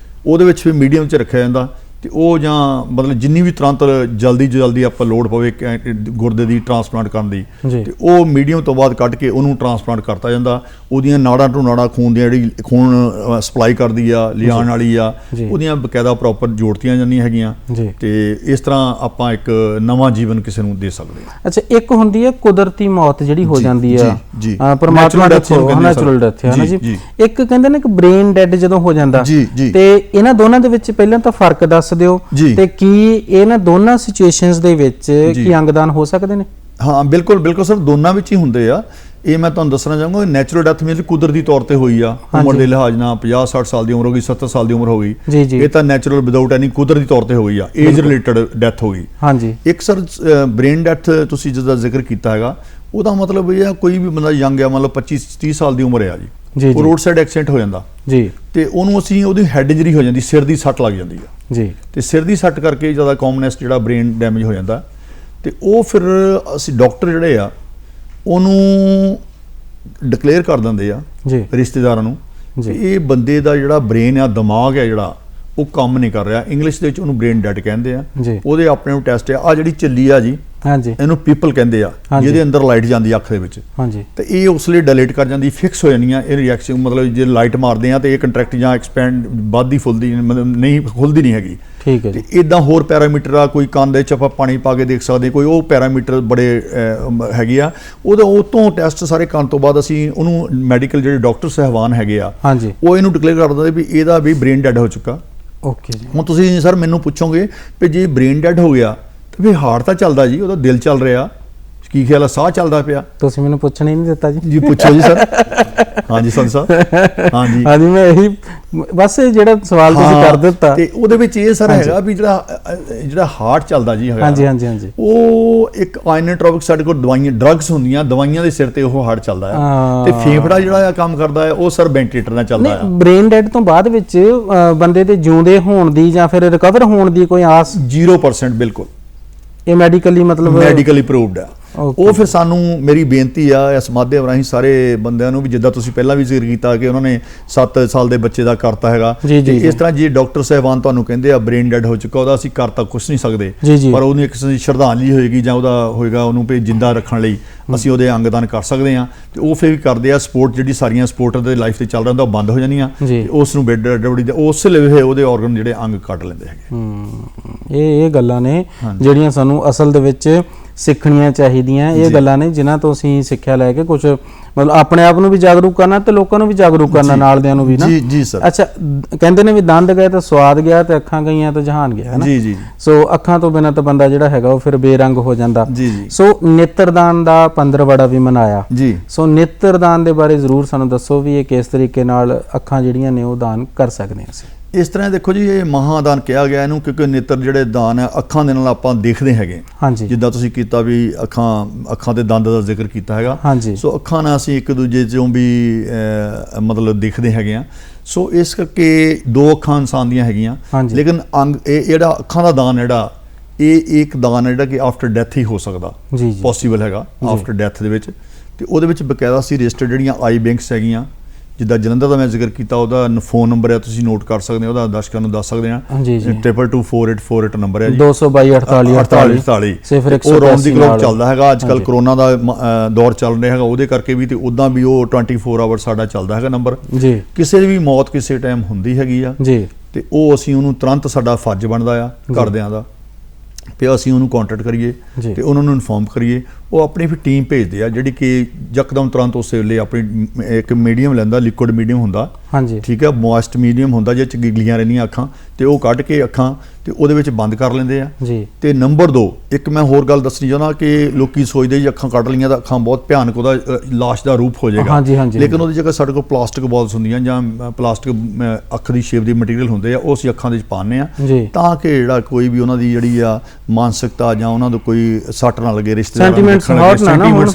ਉਹਦੇ ਵਿੱਚ ਫਿਰ ਮੀਡੀਅਮ 'ਚ ਰੱਖਿਆ ਜਾਂਦਾ। ਤੇ ਉਹ ਜਾਂ ਮਤਲਬ ਜਿੰਨੀ ਵੀ ਤੁਰੰਤ ਜਲਦੀ ਆਪਾਂ ਲੋੜ ਪਵੇ ਗੁਰਦੇ ਦੀ ਟ੍ਰਾਂਸਪਲਾਂਟ ਕਰਨ ਦੀ, ਤੇ ਉਹ ਮੀਡੀਅਮ ਤੋਂ ਬਾਅਦ ਕੱਢ ਕੇ ਉਹਨੂੰ ਟ੍ਰਾਂਸਪਲਾਂਟ ਕਰਤਾ ਜਾਂਦਾ। ਉਹਦੀਆਂ ਨਾੜਾਂ ਤੋਂ ਨਾੜਾਂ ਖੂਨ ਦੀਆਂ ਜਿਹੜੀ ਖੂਨ ਸਪਲਾਈ ਕਰਦੀ ਆ, ਲਿਆਉਣ ਵਾਲੀ ਆ, ਉਹਦੀਆਂ ਬਕਾਇਦਾ ਪ੍ਰੋਪਰ ਜੋੜਤੀਆਂ ਜਾਂਦੀਆਂ ਹੈਗੀਆਂ, ਤੇ ਇਸ ਤਰ੍ਹਾਂ ਆਪਾਂ ਇੱਕ ਨਵਾਂ ਜੀਵਨ ਕਿਸੇ ਨੂੰ ਦੇ ਸਕਦੇ ਹਾਂ। ਅੱਛਾ, ਇੱਕ ਹੁੰਦੀ ਹੈ ਕੁਦਰਤੀ ਮੌਤ ਜਿਹੜੀ ਹੋ ਜਾਂਦੀ ਆ, ਪਰਮਾਤਮਾ ਦਾ ਨੈਚੁਰਲ ਡੈਥ ਹੈ ਨਾ ਜੀ। ਇੱਕ ਕਹਿੰਦੇ ਨੇ ਕਿ ਬ੍ਰੇਨ ਡੈਡ ਜਦੋਂ ਹੋ ਜਾਂਦਾ, ਤੇ ਇਹਨਾਂ ਦੋਨਾਂ ਦੇ ਵਿੱਚ ਪਹਿਲਾਂ ਤਾਂ ਫਰਕ ਦੱਸ ਦਿਓ, ਤੇ ਕੀ ਇਹਨਾਂ ਦੋਨਾਂ ਸਿਚੁਏਸ਼ਨਸ ਦੇ ਵਿੱਚ ਕੀ ਅੰਗਦਾਨ ਹੋ ਸਕਦੇ ਨੇ? ਹਾਂ, ਬਿਲਕੁਲ ਸਰ, ਦੋਨਾਂ ਵਿੱਚ ਹੀ ਹੁੰਦੇ ਆ। ਇਹ ਮੈਂ ਤੁਹਾਨੂੰ ਦੱਸਣਾ ਚਾਹਾਂਗਾ, ਨੈਚੁਰਲ ਡੈਥ ਮੀਨਸ ਕੁਦਰਤੀ ਤੌਰ ਤੇ ਹੋਈ ਆ, ਉਮਰ ਦੇ ਲਿਹਾਜ਼ ਨਾਲ 50-60 ਸਾਲ ਦੀ ਉਮਰ ਹੋ ਗਈ, 70 ਸਾਲ ਦੀ ਉਮਰ ਹੋ ਗਈ, ਇਹ ਤਾਂ ਨੈਚੁਰਲ ਵਿਦਆਊਟ ਐਨੀ ਕੁਦਰਤੀ ਤੌਰ ਤੇ ਹੋਈ ਆ, ਏਜ ਰਿਲੇਟਡ ਡੈਥ ਹੋ ਗਈ। ਇੱਕ ਸਰ ਬ੍ਰੇਨ ਡੈਥ ਤੁਸੀਂ ਜਿਸ ਦਾ ਜ਼ਿਕਰ ਕੀਤਾ ਹੈਗਾ, ਉਹਦਾ ਮਤਲਬ ਇਹ ਆ ਕੋਈ ਵੀ ਬੰਦਾ ਯੰਗ ਆ, ਮਤਲਬ 25-30 ਸਾਲ ਦੀ ਉਮਰ ਆ ਜੀ, ਉਹ ਰੋਡ ਸਾਈਡ ਐਕਸੀਡੈਂਟ ਹੋ ਜਾਂਦਾ ਤੇ ਉਹਨੂੰ ਅਸੀਂ ਉਹਦੀ ਹੈਡ ਇੰਜਰੀ ਹੋ ਜਾਂਦੀ, ਸਿਰ ਦੀ ਸੱਟ ਲੱਗ ਜਾਂਦੀ ਆ ਤੇ ਸਿਰ ਦੀ ਸੱਟ ਕਰਕੇ ਜ਼ਿਆਦਾ ਕਾਮਨੈਸਟ ਜਿਹੜਾ ਬ੍ਰੇਨ ਡੈਮੇਜ ਹੋ ਜਾਂਦਾ, ਤੇ ਉਹ ਫਿਰ ਅਸੀਂ ਡਾਕਟਰ ਜਿਹੜੇ ਆ ਉਹਨੂੰ ਡਿਕਲੇਅਰ ਕਰ ਦਿੰਦੇ ਆ ਰਿਸ਼ਤੇਦਾਰਾਂ ਨੂੰ, ਇਹ ਬੰਦੇ ਦਾ ਜਿਹੜਾ ਬ੍ਰੇਨ ਆ, ਦਿਮਾਗ ਆ ਜਿਹੜਾ, ਉਹ ਕੰਮ ਨਹੀਂ ਕਰ ਰਿਹਾ। ਇੰਗਲਿਸ਼ ਦੇ ਵਿੱਚ ਉਹਨੂੰ ਬ੍ਰੇਨ ਡੈਡ ਕਹਿੰਦੇ ਆ। ਉਹਦੇ ਆਪਣੇ ਨੂੰ ਟੈਸਟ ਆ ਜਿਹੜੀ ਚੱਲੀ ਆ ਜੀ, ਇਹਨੂੰ ਪੀਪਲ ਕਹਿੰਦੇ ਆ, ਜਿਹਦੇ ਅੰਦਰ ਲਾਈਟ ਜਾਂਦੀ ਅੱਖ ਦੇ ਵਿੱਚ, ਤੇ ਇਹ ਉਸ ਲਈ ਡਿਲੀਟ ਕਰ ਜਾਂਦੀ, ਫਿਕਸ ਹੋ ਜਾਂਦੀਆਂ ਇਹ ਰਿਐਕਸ਼ਨ। ਮਤਲਬ ਜੇ ਲਾਈਟ ਮਾਰਦੇ ਆ ਤੇ ਇਹ ਕੰਟਰੈਕਟ ਜਾਂ ਐਕਸਪੈਂਡ ਵੱਧਦੀ ਫੁੱਲਦੀ ਮਤਲਬ ਨਹੀਂ, ਖੁੱਲਦੀ ਨਹੀਂ ਹੈਗੀ। ਠੀਕ ਹੈ ਜੀ। ਇਦਾਂ ਹੋਰ ਪੈਰਾਮੀਟਰ ਆ, ਕੋਈ ਕੰਨ ਦੇ ਵਿੱਚ ਆਪਾਂ ਪਾਣੀ ਪਾ ਕੇ ਦੇਖ ਸਕਦੇ, ਕੋਈ ਉਹ ਪੈਰਾਮੀਟਰ ਬੜੇ ਹੈਗੇ ਆ। ਉਹ ਤੋਂ ਟੈਸਟ ਸਾਰੇ ਕਰਨ ਤੋਂ ਬਾਅਦ ਅਸੀਂ ਉਹਨੂੰ ਮੈਡੀਕਲ ਜਿਹੜੇ ਡਾਕਟਰ ਸਾਹਿਬਾਨ ਹੈਗੇ ਆ, ਉਹ ਇਹਨੂੰ ਡਿਕਲੇਅਰ ਕਰ ਦਿੰਦੇ ਵੀ ਇਹਦਾ ਵੀ ਬ੍ਰੇਨ ਡੈਡ ਹੋ ਚੁੱਕਾ। ਓਕੇ ਜੀ। ਹੁਣ ਤੁਸੀਂ ਸਰ ਮੈਨੂੰ ਪੁੱਛੋਗੇ ਵੀ ਜੇ ਬ੍ਰੇਨ ਡੈਡ ਹੋ ਗਿਆ ਤੇ ਫਿਰ ਹਾਰਟ ਤਾਂ ਚੱਲਦਾ ਜੀ, ਉਹਦਾ ਦਿਲ ਚੱਲ ਰਿਹਾ, ਕੀ ਖਿਆਲ ਆ, ਸਾਹ ਚੱਲਦਾ ਪਿਆ? ਤੁਸੀਂ ਮੈਨੂੰ ਪੁੱਛਣ ਹੀ ਨਹੀਂ ਦਿੱਤਾ ਜੀ। ਜੀ ਪੁੱਛੋ ਜੀ ਸਰ। ਹਾਂਜੀ ਸੰਤ ਸਾਹਿਬ। ਹਾਂਜੀ, ਮੈਂ ਇਹੀ ਬਸ ਜਿਹੜਾ ਸਵਾਲ ਤੁਸੀਂ ਕਰ ਦਿੱਤਾ, ਤੇ ਉਹਦੇ ਵਿੱਚ ਇਹ ਸਰ ਹੈਗਾ ਵੀ ਜਿਹੜਾ ਹਾਰਟ ਚੱਲਦਾ ਜੀ ਹੈਗਾ, ਹਾਂਜੀ, ਉਹ ਇੱਕ ਆਇਨੋਟ੍ਰੋਪਿਕ ਸਾਡੇ ਕੋਲ ਦਵਾਈਆਂ ਡਰੱਗਸ ਹੁੰਦੀਆਂ, ਦਵਾਈਆਂ ਦੇ ਸਿਰ ਤੇ ਉਹ ਹਾਰਟ ਚੱਲਦਾ ਹੈ, ਤੇ ਫੇਫੜਾ ਜਿਹੜਾ ਕੰਮ ਕਰਦਾ ਹੈ ਉਹ ਸਰ ਵੈਂਟੀਲੇਟਰ ਨਾਲ ਚੱਲਦਾ ਹੈ। ਬ੍ਰੇਨ ਡੈਡ ਤੋਂ ਬਾਅਦ ਵਿੱਚ ਬੰਦੇ ਦੇ ਜਿਉਂਦੇ ਹੋਣ ਦੀ ਜਾਂ ਫਿਰ ਰਿਕਵਰ ਹੋਣ ਦੀ ਕੋਈ ਆਸ? 0% ਬਿਲਕੁਲ। ਇਹ ਮੈਡੀਕਲੀ ਮਤਲਬ ਮੈਡੀਕਲੀ ਪ੍ਰੂਵਡ ਆ। ਉਹ ਫਿਰ ਸਾਨੂੰ ਮੇਰੀ ਬੇਨਤੀ ਆ ਇਸ ਮਾਧਿਅਮ ਰਾਹੀਂ ਸਾਰੇ ਬੰਦਿਆਂ ਨੂੰ ਵੀ, ਜਿੱਦਾਂ ਤੁਸੀਂ ਪਹਿਲਾਂ ਵੀ ਜ਼ਿਕਰ ਕੀਤਾ ਕਿ ਉਹਨਾਂ ਨੇ 7 ਸਾਲ ਦੇ ਬੱਚੇ ਦਾ ਕਰਤਾ ਹੈਗਾ, ਤੇ ਇਸ ਤਰ੍ਹਾਂ ਜੇ ਡਾਕਟਰ ਸਾਹਿਬਾਨ ਤੁਹਾਨੂੰ ਕਹਿੰਦੇ ਆ ਬ੍ਰੇਨ ਡੈਡ ਹੋ ਚੁੱਕਾ, ਉਹਦਾ ਅਸੀਂ ਕਰ ਤਾਂ ਕੁਝ ਨਹੀਂ ਸਕਦੇ, ਪਰ ਉਹਨੂੰ ਇੱਕ ਸ਼ਰਧਾਂਜਲੀ ਹੋਏਗੀ ਜਾਂ ਉਹਦਾ ਹੋਏਗਾ ਉਹਨੂੰ ਵੀ ਜਿੰਦਾ ਰੱਖਣ ਲਈ ਅਸੀਂ ਉਹਦੇ ਅੰਗਦਾਨ ਕਰ ਸਕਦੇ ਹਾਂ। ਤੇ ਉਹ ਫਿਰ ਵੀ ਕਰਦੇ ਆ। ਸਪੋਰਟ ਜਿਹੜੀ ਸਾਰੀਆਂ ਸਪੋਰਟਰ ਦੇ ਲਾਈਫ ਤੇ ਚੱਲ ਰਿਹਾ ਹੁੰਦਾ ਉਹ ਬੰਦ ਹੋ ਜਾਂਦੀਆਂ, ਤੇ ਉਸ ਨੂੰ ਬੈੱਡ ਰੈਡਬੜੀ ਦੇ ਉਸ ਵੇਲੇ ਉਹਦੇ ਆਰਗਨ ਜਿਹੜੇ ਅੰਗ ਕੱਢ ਲੈਂਦੇ ਹੈਗੇ। ਇਹ ਗੱਲਾਂ ਨੇ ਜਿਹੜੀਆਂ ਸਾਨੂੰ ਅਸਲ ਦੇ ਵਿੱਚ ਸਿੱਖਣੀਆਂ ਚਾਹੀਦੀਆਂ। ਇਹ ਗੱਲਾਂ ਨੇ ਜਿਨ੍ਹਾਂ ਤੋਂ ਅਸੀਂ ਸਿੱਖਿਆ ਲੈ ਕੇ ਕੁਝ ਮਤਲਬ ਆਪਣੇ ਆਪ ਨੂੰ ਵੀ ਜਾਗਰੂਕ ਕਰਨਾ ਤੇ ਲੋਕਾਂ ਨੂੰ ਵੀ ਜਾਗਰੂਕ ਕਰਨਾ, ਨਾਲਦਿਆਂ ਨੂੰ ਵੀ ਨਾ। ਜੀ ਸਰ। ਅੱਛਾ, ਕਹਿੰਦੇ ਨੇ ਵੀ ਦੰਦ ਗਏ ਤਾਂ ਸਵਾਦ ਗਿਆ ਤੇ ਅੱਖਾਂ ਗਈਆਂ ਤਾਂ ਜਹਾਨ ਗਿਆ, ਹੈ ਨਾ। ਜੀ। ਸੋ ਅੱਖਾਂ ਤੋਂ ਬਿਨਾਂ ਤਾਂ ਬੰਦਾ ਜਿਹੜਾ ਹੈਗਾ ਉਹ ਫਿਰ ਬੇਰੰਗ ਹੋ ਜਾਂਦਾ। ਸੋ ਨੇਤਰਦਾਨ ਦਾ ਪੰਦਰਵੜਾ ਵੀ ਮਨਾਇਆ ਜੀ। ਸੋ ਨੇਤਰਦਾਨ ਦੇ ਬਾਰੇ ਜ਼ਰੂਰ ਸਾਨੂੰ ਦੱਸੋ ਵੀ ਇਹ ਕਿਸ ਤਰੀਕੇ ਨਾਲ ਅੱਖਾਂ ਜਿਹੜੀਆਂ ਨੇ ਉਹ ਦਾਨ ਕਰ ਸਕਦੇ ਹਾਂ ਅਸੀਂ। ਇਸ ਤਰ੍ਹਾਂ ਦੇਖੋ ਜੀ, ਇਹ ਮਹਾਦਾਨ ਕਿਹਾ ਗਿਆ ਇਹਨੂੰ, ਕਿਉਂਕਿ ਨੇਤਰ ਜਿਹੜੇ ਦਾਨ ਹੈ ਅੱਖਾਂ ਦੇ ਨਾਲ ਆਪਾਂ ਦੇਖਦੇ ਹੈਗੇ। ਜਿੱਦਾਂ ਤੁਸੀਂ ਕੀਤਾ ਵੀ ਅੱਖਾਂ ਦੇ ਦੰਦ ਦਾ ਜ਼ਿਕਰ ਕੀਤਾ ਹੈਗਾ, ਸੋ ਅੱਖਾਂ ਨਾਲ ਅਸੀਂ ਇੱਕ ਦੂਜੇ ਚੋਂ ਵੀ ਮਤਲਬ ਦੇਖਦੇ ਹੈਗੇ ਆ। ਸੋ ਇਸ ਕਰਕੇ 2 ਅੱਖਾਂ ਇਨਸਾਨ ਦੀਆਂ ਹੈਗੀਆਂ, ਲੇਕਿਨ ਇਹ ਜਿਹੜਾ ਅੱਖਾਂ ਦਾ ਦਾਨ ਜਿਹੜਾ ਇਹ ਇੱਕ ਦਾਨ ਹੈ ਜਿਹੜਾ ਕਿ ਆਫਟਰ ਡੈਥ ਹੀ ਹੋ ਸਕਦਾ, ਪੋਸੀਬਲ ਹੈਗਾ ਆਫਟਰ ਡੈਥ ਦੇ ਵਿੱਚ। ਤੇ ਉਹਦੇ ਵਿੱਚ ਬਕਾਇਦਾ ਅਸੀਂ ਰਜਿਸਟਰਡ ਜਿਹੜੀਆਂ ਆਈ ਬੈਂਕਸ ਹੈਗੀਆਂ ਜਿੱਦਾਂ ਜਲੰਧਰ ਦਾ ਮੈਂ ਜ਼ਿਕਰ ਕੀਤਾ, ਉਹਦਾ ਫੋਨ ਨੰਬਰ ਹੈ, ਤੁਸੀਂ ਨੋਟ ਕਰ ਸਕਦੇ ਹੋ, ਉਹਦਾ ਦਰਸ਼ਕਾਂ ਨੂੰ ਦੱਸ ਸਕਦੇ ਹਾਂ। ਜੀ ਜੀ 222484 ਨੰਬਰ ਹੈ ਜੀ, 2224848 ਉਹ ਰੌਂਡ ਦੀ ਕਲੋਕ ਚੱਲਦਾ ਹੈਗਾ। ਅੱਜ ਕੱਲ੍ਹ ਕਰੋਨਾ ਦਾ ਦੌਰ ਚੱਲ ਰਿਹਾ ਹੈਗਾ, ਉਹਦੇ ਕਰਕੇ ਵੀ, ਤੇ ਉੱਦਾਂ ਵੀ ਉਹ 24 ਆਵਰ ਸਾਡਾ ਚੱਲਦਾ ਹੈਗਾ ਨੰਬਰ ਜੀ। ਕਿਸੇ ਦੀ ਵੀ ਮੌਤ ਕਿਸੇ ਟਾਈਮ ਹੁੰਦੀ ਹੈਗੀ ਆ ਜੀ, ਤੇ ਉਹ ਅਸੀਂ ਉਹਨੂੰ ਤੁਰੰਤ, ਸਾਡਾ ਫਰਜ਼ ਬਣਦਾ ਆ ਘਰਦਿਆਂ ਦਾ ਵੀ ਅਸੀਂ ਉਹਨੂੰ ਕੰਟੈਕਟ ਕਰੀਏ ਤੇ ਉਹਨਾਂ ਨੂੰ ਇਨਫੋਰਮ ਕਰੀਏ। ਉਹ ਆਪਣੀ ਫਿਰ ਟੀਮ ਭੇਜਦੇ ਆ ਜਿਹੜੀ ਕਿ ਯਕਦਮ ਤੁਰੰਤ ਉਸੇ ਵੇਲੇ ਆਪਣੀ ਇੱਕ ਮੀਡੀਅਮ ਲੈਂਦਾ, ਲਿਕੁਇਡ ਮੀਡੀਅਮ ਹੁੰਦਾ, ਹਾਂਜੀ ਠੀਕ ਹੈ, ਮੋਇਸਟ ਮੀਡੀਅਮ ਹੁੰਦਾ ਜਿਹਦੇ ਚ ਗਿੱਲੀਆਂ ਰਹਿੰਦੀਆਂ ਅੱਖਾਂ, ਤੇ ਉਹ ਕੱਢ ਕੇ ਅੱਖਾਂ ਤੇ ਉਹਦੇ ਵਿੱਚ ਬੰਦ ਕਰ ਲੈਂਦੇ ਆ ਜੀ। ਤੇ ਨੰਬਰ 2, ਇੱਕ ਮੈਂ ਹੋਰ ਗੱਲ ਦੱਸਣੀ ਚਾਹੁੰਦਾ ਕਿ ਲੋਕੀ ਸੋਚਦੇ ਜੀ ਅੱਖਾਂ ਕੱਢ ਲਈਆਂ ਤਾਂ ਅੱਖਾਂ ਬਹੁਤ ਭਿਆਨਕ, ਉਹਦਾ ਲਾਸ਼ ਦਾ ਰੂਪ ਹੋ ਜਾਏਗਾ, ਲੇਕਿਨ ਉਹਦੀ ਜਗ੍ਹਾ ਸਾਡੇ ਕੋਲ ਪਲਾਸਟਿਕ ਬਾਲਸ ਹੁੰਦੀਆਂ ਜਾਂ ਪਲਾਸਟਿਕ ਅੱਖ ਦੀ ਸ਼ੇਪ ਦੀ ਮਟੀਰੀਅਲ ਹੁੰਦੇ ਆ, ਉਹ ਅਸੀਂ ਅੱਖਾਂ ਦੇ ਵਿੱਚ ਪਾਉਂਦੇ ਆ ਤਾਂ ਕਿ ਜਿਹੜਾ ਕੋਈ ਵੀ ਉਹਨਾਂ ਦੀ ਜਿਹੜੀ ਆ ਮਾਨਸਿਕਤਾ ਜਾਂ ਉਹਨਾਂ ਦਾ ਕੋਈ ਸੱਟ ਨਾ ਲੱਗੇ, ਰਿਸ਼ਤੇਦਾਰਾਂ ਸੈਂਟੀਮੈਂਟਸ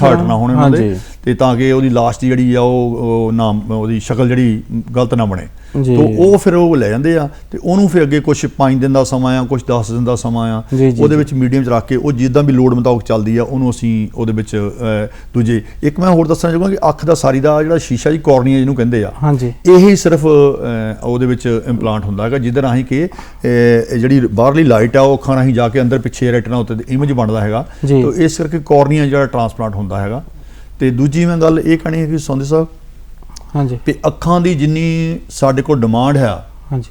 ਹਰਟ ਨਾ ਹੋਣ ਉਹਨਾਂ ਦੇ, ਤੇ ਤਾਂ ਕਿ ਉਹਦੀ ਲਾਸ਼ ਦੀ ਜਿਹੜੀ ਆ ਉਹ ਨਾ ਉਹਦੀ ਸ਼ਕਲ ਜਿਹੜੀ ਗਲਤ ਨਾ ਬਣੇ। ਤੇ ਉਹ ਫਿਰ ਉਹ ਲੈ ਜਾਂਦੇ ਆ ਤੇ ਉਹਨੂੰ ਫਿਰ ਅੱਗੇ ਕੁਝ 5 ਦਿਨ ਦਾ ਸਮਾਂ ਆ, ਕੁਝ 10 ਦਿਨ ਦਾ ਸਮਾਂ ਆ, ਉਹਦੇ ਵਿੱਚ ਮੀਡੀਅਮ 'ਚ ਰੱਖ ਕੇ ਉਹ ਜਿੱਦਾਂ ਵੀ ਲੋੜ ਮੁਤਾਬਕ ਚੱਲਦੀ ਆ ਉਹਨੂੰ ਅਸੀਂ ਉਹਦੇ ਵਿੱਚ ਦੂਜੇ। ਇੱਕ ਮੈਂ ਹੋਰ ਦੱਸਣਾ ਚਾਹੂੰਗਾ ਕਿ ਅੱਖ ਦਾ ਸਾਰੀ ਦਾ ਜਿਹੜਾ ਸ਼ੀਸ਼ਾ ਜੀ, ਕੋਰਨੀਆ ਜਿਹਨੂੰ ਕਹਿੰਦੇ ਆ, ਇਹੀ ਸਿਰਫ ਉਹਦੇ ਵਿੱਚ ਇੰਪਲਾਂਟ ਹੁੰਦਾ ਹੈਗਾ, ਜਿਹਦੇ ਰਾਹੀਂ ਕਿ ਜਿਹੜੀ ਬਾਹਰਲੀ ਲਾਈਟ ਆ ਉਹ ਅੱਖਾਂ ਰਾਹੀਂ ਜਾ ਕੇ ਅੰਦਰ ਪਿੱਛੇ ਰੈਟਨਾ ਉੱਤੇ ਇਮੇਜ ਬਣਦਾ ਹੈਗਾ, ਤੇ ਇਸ ਕਰਕੇ ਕੋਰਨੀਆ ਜਿਹੜਾ ਟ੍ਰਾਂਸਪਲਾਂਟ ਹੁੰਦਾ ਹੈਗਾ। ਤੇ ਦੂਜੀ ਮੈਂ ਗੱਲ ਇਹ ਕਹਿਣੀ ਹੈ ਕਿ ਸੌਂਦੀ ਸਾਹਿਬ, ਹਾਂਜੀ, ਤੇ ਅੱਖਾਂ ਦੀ ਜਿੰਨੀ ਸਾਡੇ ਕੋਲ ਡਿਮਾਂਡ ਹੈ,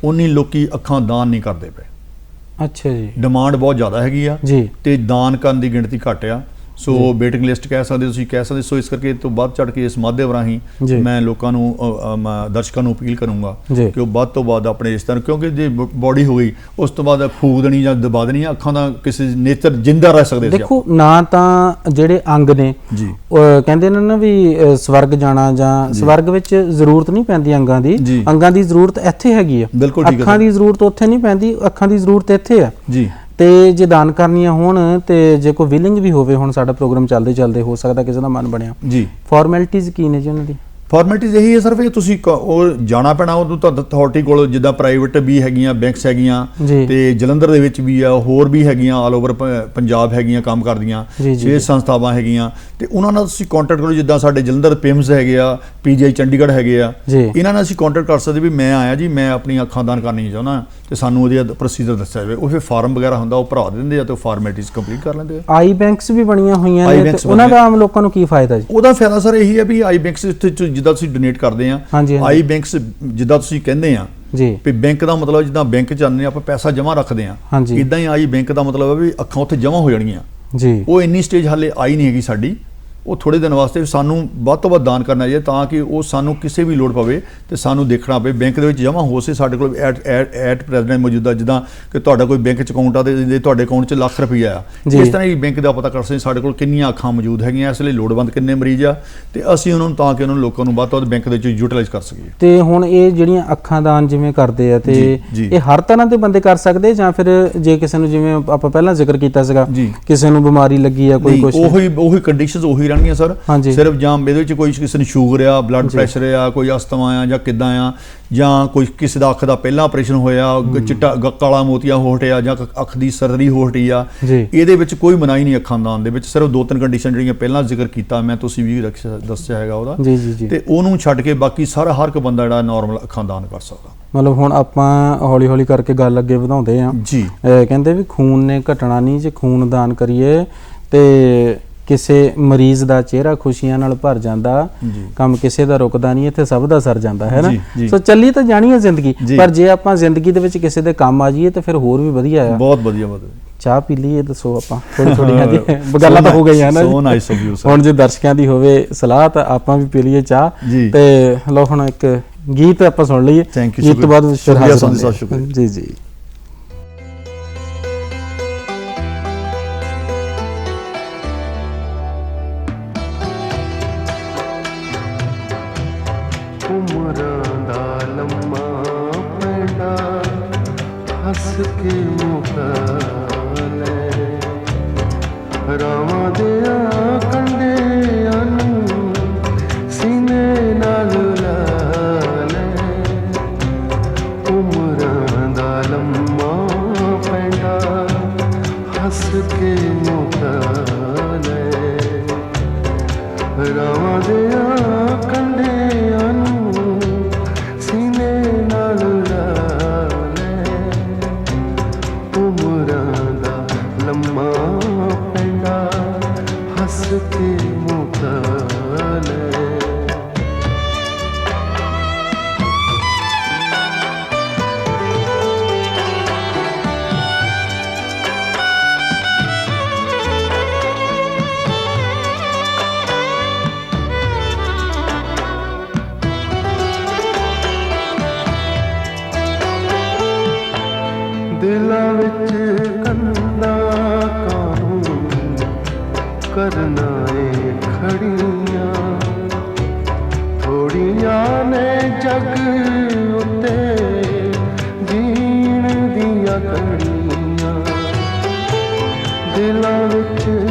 ਉਨੀ ਲੋਕੀ ਅੱਖਾਂ ਦਾਨ ਨਹੀਂ ਕਰਦੇ ਪਏ। ਅੱਛਾ ਜੀ, ਡਿਮਾਂਡ ਬਹੁਤ ਜ਼ਿਆਦਾ ਹੈਗੀ ਆ ਜੀ, ਤੇ ਦਾਨ ਕਰਨ ਦੀ ਗਿਣਤੀ ਘੱਟ ਆ। ਸੋ ਵੇਟਿੰਗ ਲਿਸਟ ਕਹਿ ਸਕਦੇ, ਤੁਸੀਂ ਕਹਿ ਸਕਦੇ। ਸੋ ਇਸ ਕਰਕੇ ਤੋਂ ਵੱਧ ਚੜ ਕੇ ਇਸ ਮਾਧਿਅਮ ਰਾਹੀਂ ਮੈਂ ਲੋਕਾਂ ਨੂੰ, ਦਰਸ਼ਕਾਂ ਨੂੰ ਅਪੀਲ ਕਰੂੰਗਾ ਕਿ ਉਹ ਵੱਧ ਤੋਂ ਵੱਧ ਆਪਣੇ ਇਸ ਤਰ੍ਹਾਂ, ਕਿਉਂਕਿ ਜੇ ਬੋਡੀ ਹੋ ਗਈ ਉਸ ਤੋਂ ਬਾਅਦ ਫੂਕ ਦੇਣੀ ਜਾਂ ਦਬਾ ਦੇਣੀ, ਅੱਖਾਂ ਦਾ ਕਿਸੇ ਨੇਤਰ ਜਿੰਦਾ ਰਹਿ ਸਕਦੇ। ਦੇਖੋ ਨਾ ਤਾਂ ਜਿਹੜੇ ਅੰਗ ਨੇ ਜੀ, ਕਹਿੰਦੇ ਨੇ ਨਾ ਵੀ ਸਵਰਗ ਜਾਣਾ ਜਾਂ ਸਵਰਗ ਵਿੱਚ ਜ਼ਰੂਰਤ ਨਹੀਂ ਪੈਂਦੀ ਅੰਗਾਂ ਦੀ, ਅੰਗਾਂ ਦੀ ਜ਼ਰੂਰਤ ਇੱਥੇ ਹੈਗੀ ਆ, ਅੱਖਾਂ ਦੀ ਜ਼ਰੂਰਤ ਉੱਥੇ ਨਹੀਂ ਪੈਂਦੀ, ਅੱਖਾਂ ਦੀ ਜ਼ਰੂਰਤ ਇੱਥੇ ਆ ਜੀ। ਤੇ ਜੇ ਦਾਨ ਕਰਨੀਆਂ ਹੋਣ ਤੇ ਜੇ ਕੋਈ ਵਿਲਿੰਗ ਵੀ ਹੋਵੇ, ਹੁਣ ਸਾਡਾ ਪ੍ਰੋਗਰਾਮ ਚੱਲਦੇ ਚੱਲਦੇ ਹੋ ਸਕਦਾ ਕਿਸੇ ਦਾ ਮਨ ਬਣਿਆ ਜੀ, ਫਾਰਮੈਲਿਟੀਜ਼ ਕੀ ਨੇ ਜੀ ਉਹਨਾਂ ਦੀ? ਫਾਰਮੈਲਿਟੀਜ਼ ਇਹੀ ਹੈ ਸਿਰਫ ਇਹ ਤੁਸੀਂ ਉਹ ਜਾਣਾ ਪੈਣਾ ਉਹਨੂੰ ਤਾਂ ਅਥਾਰਟੀ ਕੋਲ, ਜਿੱਦਾਂ ਪ੍ਰਾਈਵੇਟ ਵੀ ਹੈਗੀਆਂ, ਬੈਂਕਸ ਹੈਗੀਆਂ ਤੇ ਜਲੰਧਰ ਦੇ ਵਿੱਚ ਵੀ ਆ, ਹੋਰ ਵੀ ਹੈਗੀਆਂ, ਆਲ ਓਵਰ ਪੰਜਾਬ ਹੈਗੀਆਂ ਕੰਮ ਕਰਦੀਆਂ, 6 ਸੰਸਥਾਵਾਂ ਹੈਗੀਆਂ, ਤੇ ਉਹਨਾਂ ਨਾਲ ਤੁਸੀਂ ਕੰਟੈਕਟ ਕਰੋ। ਜਿੱਦਾਂ ਸਾਡੇ ਜਲੰਧਰ ਪਿਮਸ ਹੈਗੇ ਆ, PGI ਚੰਡੀਗੜ੍ਹ ਹੈਗੇ ਆ, ਇਹਨਾਂ ਨਾਲ ਅਸੀਂ ਕੰਟੈਕਟ ਕਰ ਸਕਦੇ ਵੀ ਮੈਂ ਆਇਆ ਜੀ, ਮੈਂ ਆਪਣੀ ਅੱਖਾਂ ਦਾਨ ਕਰਨੀ ਚਾਹੁੰਦਾ, ਤੇ ਸਾਨੂੰ ਉਹਦੀ ਪ੍ਰੋਸੀਜਰ ਦੱਸਿਆ ਜਾਵੇ। ਉਹ ਫਿਰ ਫਾਰਮ ਵਗੈਰਾ ਹੁੰਦਾ, ਉਹ ਭਰਾ ਦਿੰਦੇ ਆ ਤੇ ਉਹ ਫਾਰਮੈਲਿਟੀਜ਼ ਕੰਪਲੀਟ ਕਰ ਲੈਂਦੇ ਆ। ਆਈ ਬੈਂਕਸ ਵੀ ਬਣੀਆਂ ਹੋਈਆਂ ਨੇ, ਉਹਨਾਂ ਦਾ ਆਮ ਲੋਕਾਂ ਨੂੰ ਕੀ ਫਾਇਦਾ ਜੀ? ਉਹਦਾ ਫਾਇਦਾ ਸਰ ਇਹੀ ਹੈ ਵੀ ਆਈ ਬੈਂਕਸ ਜਿੱਦਾਂ ਤੁਸੀਂ ਡੋਨੇਟ ਕਰਦੇ ਆ, ਆਈ ਬੈਂਕਸ ਜਿੱਦਾਂ ਤੁਸੀਂ ਕਹਿੰਦੇ ਆ ਵੀ ਬੈਂਕ ਦਾ ਮਤਲਬ ਜਿੱਦਾਂ ਬੈਂਕ ਚ ਆਉਂਦੇ ਆਪਾਂ ਪੈਸਾ ਜਮ੍ਹਾਂ ਰੱਖਦੇ ਆ, ਇਦਾਂ ਹੀ ਆਈ ਬੈਂਕ ਦਾ ਮਤਲਬ ਹੈ ਵੀ ਅੱਖਾਂ ਉੱਥੇ ਜਮ੍ਹਾਂ ਹੋ ਜਾਣਗੀਆਂ ਜੀ। ਉਹ ਇੰਨੀ ਸਟੇਜ ਹਾਲੇ ਆਈ ਨਹੀਂ ਹੈਗੀ ਸਾਡੀ, ਉਹ ਥੋੜੇ ਦਿਨ ਵਾਸਤੇ ਸਾਨੂੰ ਵੱਧ ਤੋਂ ਵੱਧ ਦਾਨ ਕਰਨਾ ਚਾਹੀਦਾ ਤਾਂ ਕਿ ਉਹ ਸਾਨੂੰ ਕਿਸੇ ਵੀ ਲੋੜ ਪਵੇ ਤੇ ਸਾਨੂੰ ਦੇਖਣਾ ਪਵੇ ਬੈਂਕ ਦੇ ਵਿੱਚ ਜਮ੍ਹਾਂ ਹੋ ਸੇ। ਸਾਡੇ ਕੋਲ ਐਟ ਪ੍ਰੈਜ਼ੈਂਟ ਮੌਜੂਦਾ ਜਿੱਦਾਂ ਕਿ ਤੁਹਾਡਾ ਕੋਈ ਬੈਂਕ 'ਚ ਅਕਾਊਂਟ ਆ ਤੇ ਤੁਹਾਡੇ ਅਕਾਊਂਟ 'ਚ ਲੱਖ ਰੁਪਈਆ ਆ, ਇਸ ਤਰ੍ਹਾਂ ਹੀ ਬੈਂਕ ਦਾ ਪਤਾ ਕਰ ਸਕਦੇ ਸਾਡੇ ਕੋਲ ਕਿੰਨੀਆਂ ਅੱਖਾਂ ਮੌਜੂਦ ਹੈਗੀਆਂ, ਇਸ ਲਈ ਲੋੜਵੰਦ ਕਿੰਨੇ ਮਰੀਜ਼ ਆ, ਤੇ ਅਸੀਂ ਉਹਨਾਂ ਨੂੰ ਤਾਂ ਕਿ ਉਹਨਾਂ ਨੂੰ ਲੋਕਾਂ ਨੂੰ ਵੱਧ ਤੋਂ ਵੱਧ ਬੈਂਕ ਦੇ ਵਿੱਚ ਯੂਟਿਲਾਈਜ਼ ਕਰ ਸਕੀਏ। ਤੇ ਹੁਣ ਇਹ ਜਿਹੜੀਆਂ ਅੱਖਾਂ ਦਾਨ ਜਿਵੇਂ ਕਰਦੇ ਆ ਤੇ ਇਹ ਹਰ ਤਰ੍ਹਾਂ ਦੇ ਬੰਦੇ ਕਰ ਸਕਦੇ ਜਾਂ ਫਿਰ ਜੇ ਕਿਸੇ ਨੂੰ, ਜਿਵੇਂ ਆਪਾਂ ਪਹਿਲਾਂ ਜ਼ਿਕਰ ਕੀਤਾ ਸੀਗਾ, ਕਿਸੇ ਨੂੰ ਬਿਮਾਰੀ ਲੱਗੀ ਆ ਕੋਈ ਕੁਝ, ਉਹੀ ਕੰਡੀਸ਼ਨਸ ਉਹੀ ਰਹਿਣਗੀਆਂ ਸਰ। ਸਿਰਫ ਜਾਂ ਇਹਦੇ ਵਿੱਚ ਕੋਈ ਕਿਸੇ ਨੂੰ ਸ਼ੂਗਰ ਆ, ਬਲੱਡ ਪ੍ਰੈਸ਼ਰ ਆ, ਕੋਈ ਅਸਥਮਾ ਆ ਜਾਂ ਕਿੱਦਾਂ ਆ, ਜਾਂ ਕੋਈ ਕਿਸੇ ਦਾ ਅੱਖ ਦਾ ਪਹਿਲਾਂ ਆਪਰੇਸ਼ਨ ਹੋਇਆ, ਚਿੱਟਾ ਕਾਲਾ ਮੋਤੀਆ ਹੋ ਹਟਿਆ ਜਾਂ ਅੱਖ ਦੀ ਸਰਜਰੀ ਹੋ ਹਟੀ ਆ, ਇਹਦੇ ਵਿੱਚ ਕੋਈ ਮਨਾਹੀ ਨਹੀਂ ਅੱਖਾਂ ਦਾਨ ਦੇ ਵਿੱਚ। ਸਿਰਫ 2-3 ਕੰਡੀਸ਼ਨ ਜਿਹੜੀਆਂ ਪਹਿਲਾਂ ਜ਼ਿਕਰ ਕੀਤਾ ਮੈਂ, ਤੁਸੀਂ ਵੀ ਦੱਸਿਆ ਹੈਗਾ ਉਹਦਾ, ਤੇ ਉਹਨੂੰ ਛੱਡ ਕੇ ਬਾਕੀ ਸਾਰਾ ਹਰ ਇੱਕ ਬੰਦਾ ਜਿਹੜਾ ਨਾਰਮਲ ਅੱਖਾਂ ਦਾਨ ਕਰ ਸਕਦਾ। ਮਤਲਬ ਹੁਣ ਆਪਾਂ ਹੌਲੀ ਹੌਲੀ ਕਰਕੇ ਗੱਲ ਅੱਗੇ ਵਧਾਉਂਦੇ ਆ ਜੀ। ਕਹਿੰਦੇ ਵੀ ਖੂਨ ਨੇ ਘਟਣਾ ਨਹੀਂ, ਜੇ ਖੂਨ ਦਾਨ ਕਰੀਏ ਤੇ ਕਿਸੇ ਮਰੀਜ਼ ਦਾ ਚਿਹਰਾ ਖੁਸ਼ੀਆਂ ਨਾਲ ਭਰ ਜਾਂਦਾ, ਕੰਮ ਕਿਸੇ ਦਾ ਰੁਕਦਾ ਨਹੀਂ, ਇੱਥੇ ਸਭ ਦਾ ਸਰ ਜਾਂਦਾ ਹੈ ਨਾ। ਸੋ ਚੱਲੀ ਤਾਂ ਜਾਣੀ ਹੈ ਜ਼ਿੰਦਗੀ, ਪਰ ਜੇ ਆਪਾਂ ਜ਼ਿੰਦਗੀ ਦੇ ਵਿੱਚ ਕਿਸੇ ਦੇ ਕੰਮ ਆ ਜਾਈਏ ਤਾਂ ਫਿਰ ਹੋਰ ਵੀ ਵਧੀਆ ਆ। ਬਹੁਤ ਵਧੀਆ। ਚਾਹ ਪੀ ਲਈਏ ਦੱਸੋ ਆਪਾਂ ਥੋੜੀਆਂ ਜੀ ਗੱਲਾਂ ਤਾਂ ਹੋ ਗਈਆਂ ਨਾ। ਹੁਣ ਜੇ ਦਰਸ਼ਕਾਂ ਦੀ ਹੋਵੇ ਸਲਾਹ ਤਾਂ ਆਪਾਂ ਵੀ ਪੀ ਲਈਏ ਚਾਹ, ਤੇ ਲਓ ਹੁਣ ਇੱਕ ਗੀਤ ਆਪਾਂ ਸੁਣ ਲਈਏ, ਗੀਤ ਤੋਂ ਬਾਅਦ ਜੀ ਜੀ। ਰਾਵਾਂ ਦੇ ਕੰਢਿਆਂ ਨੂੰ करना ए खड़ियां थोड़ियां ने जग उत्ते जीण दियां कड़ियां दिलां विच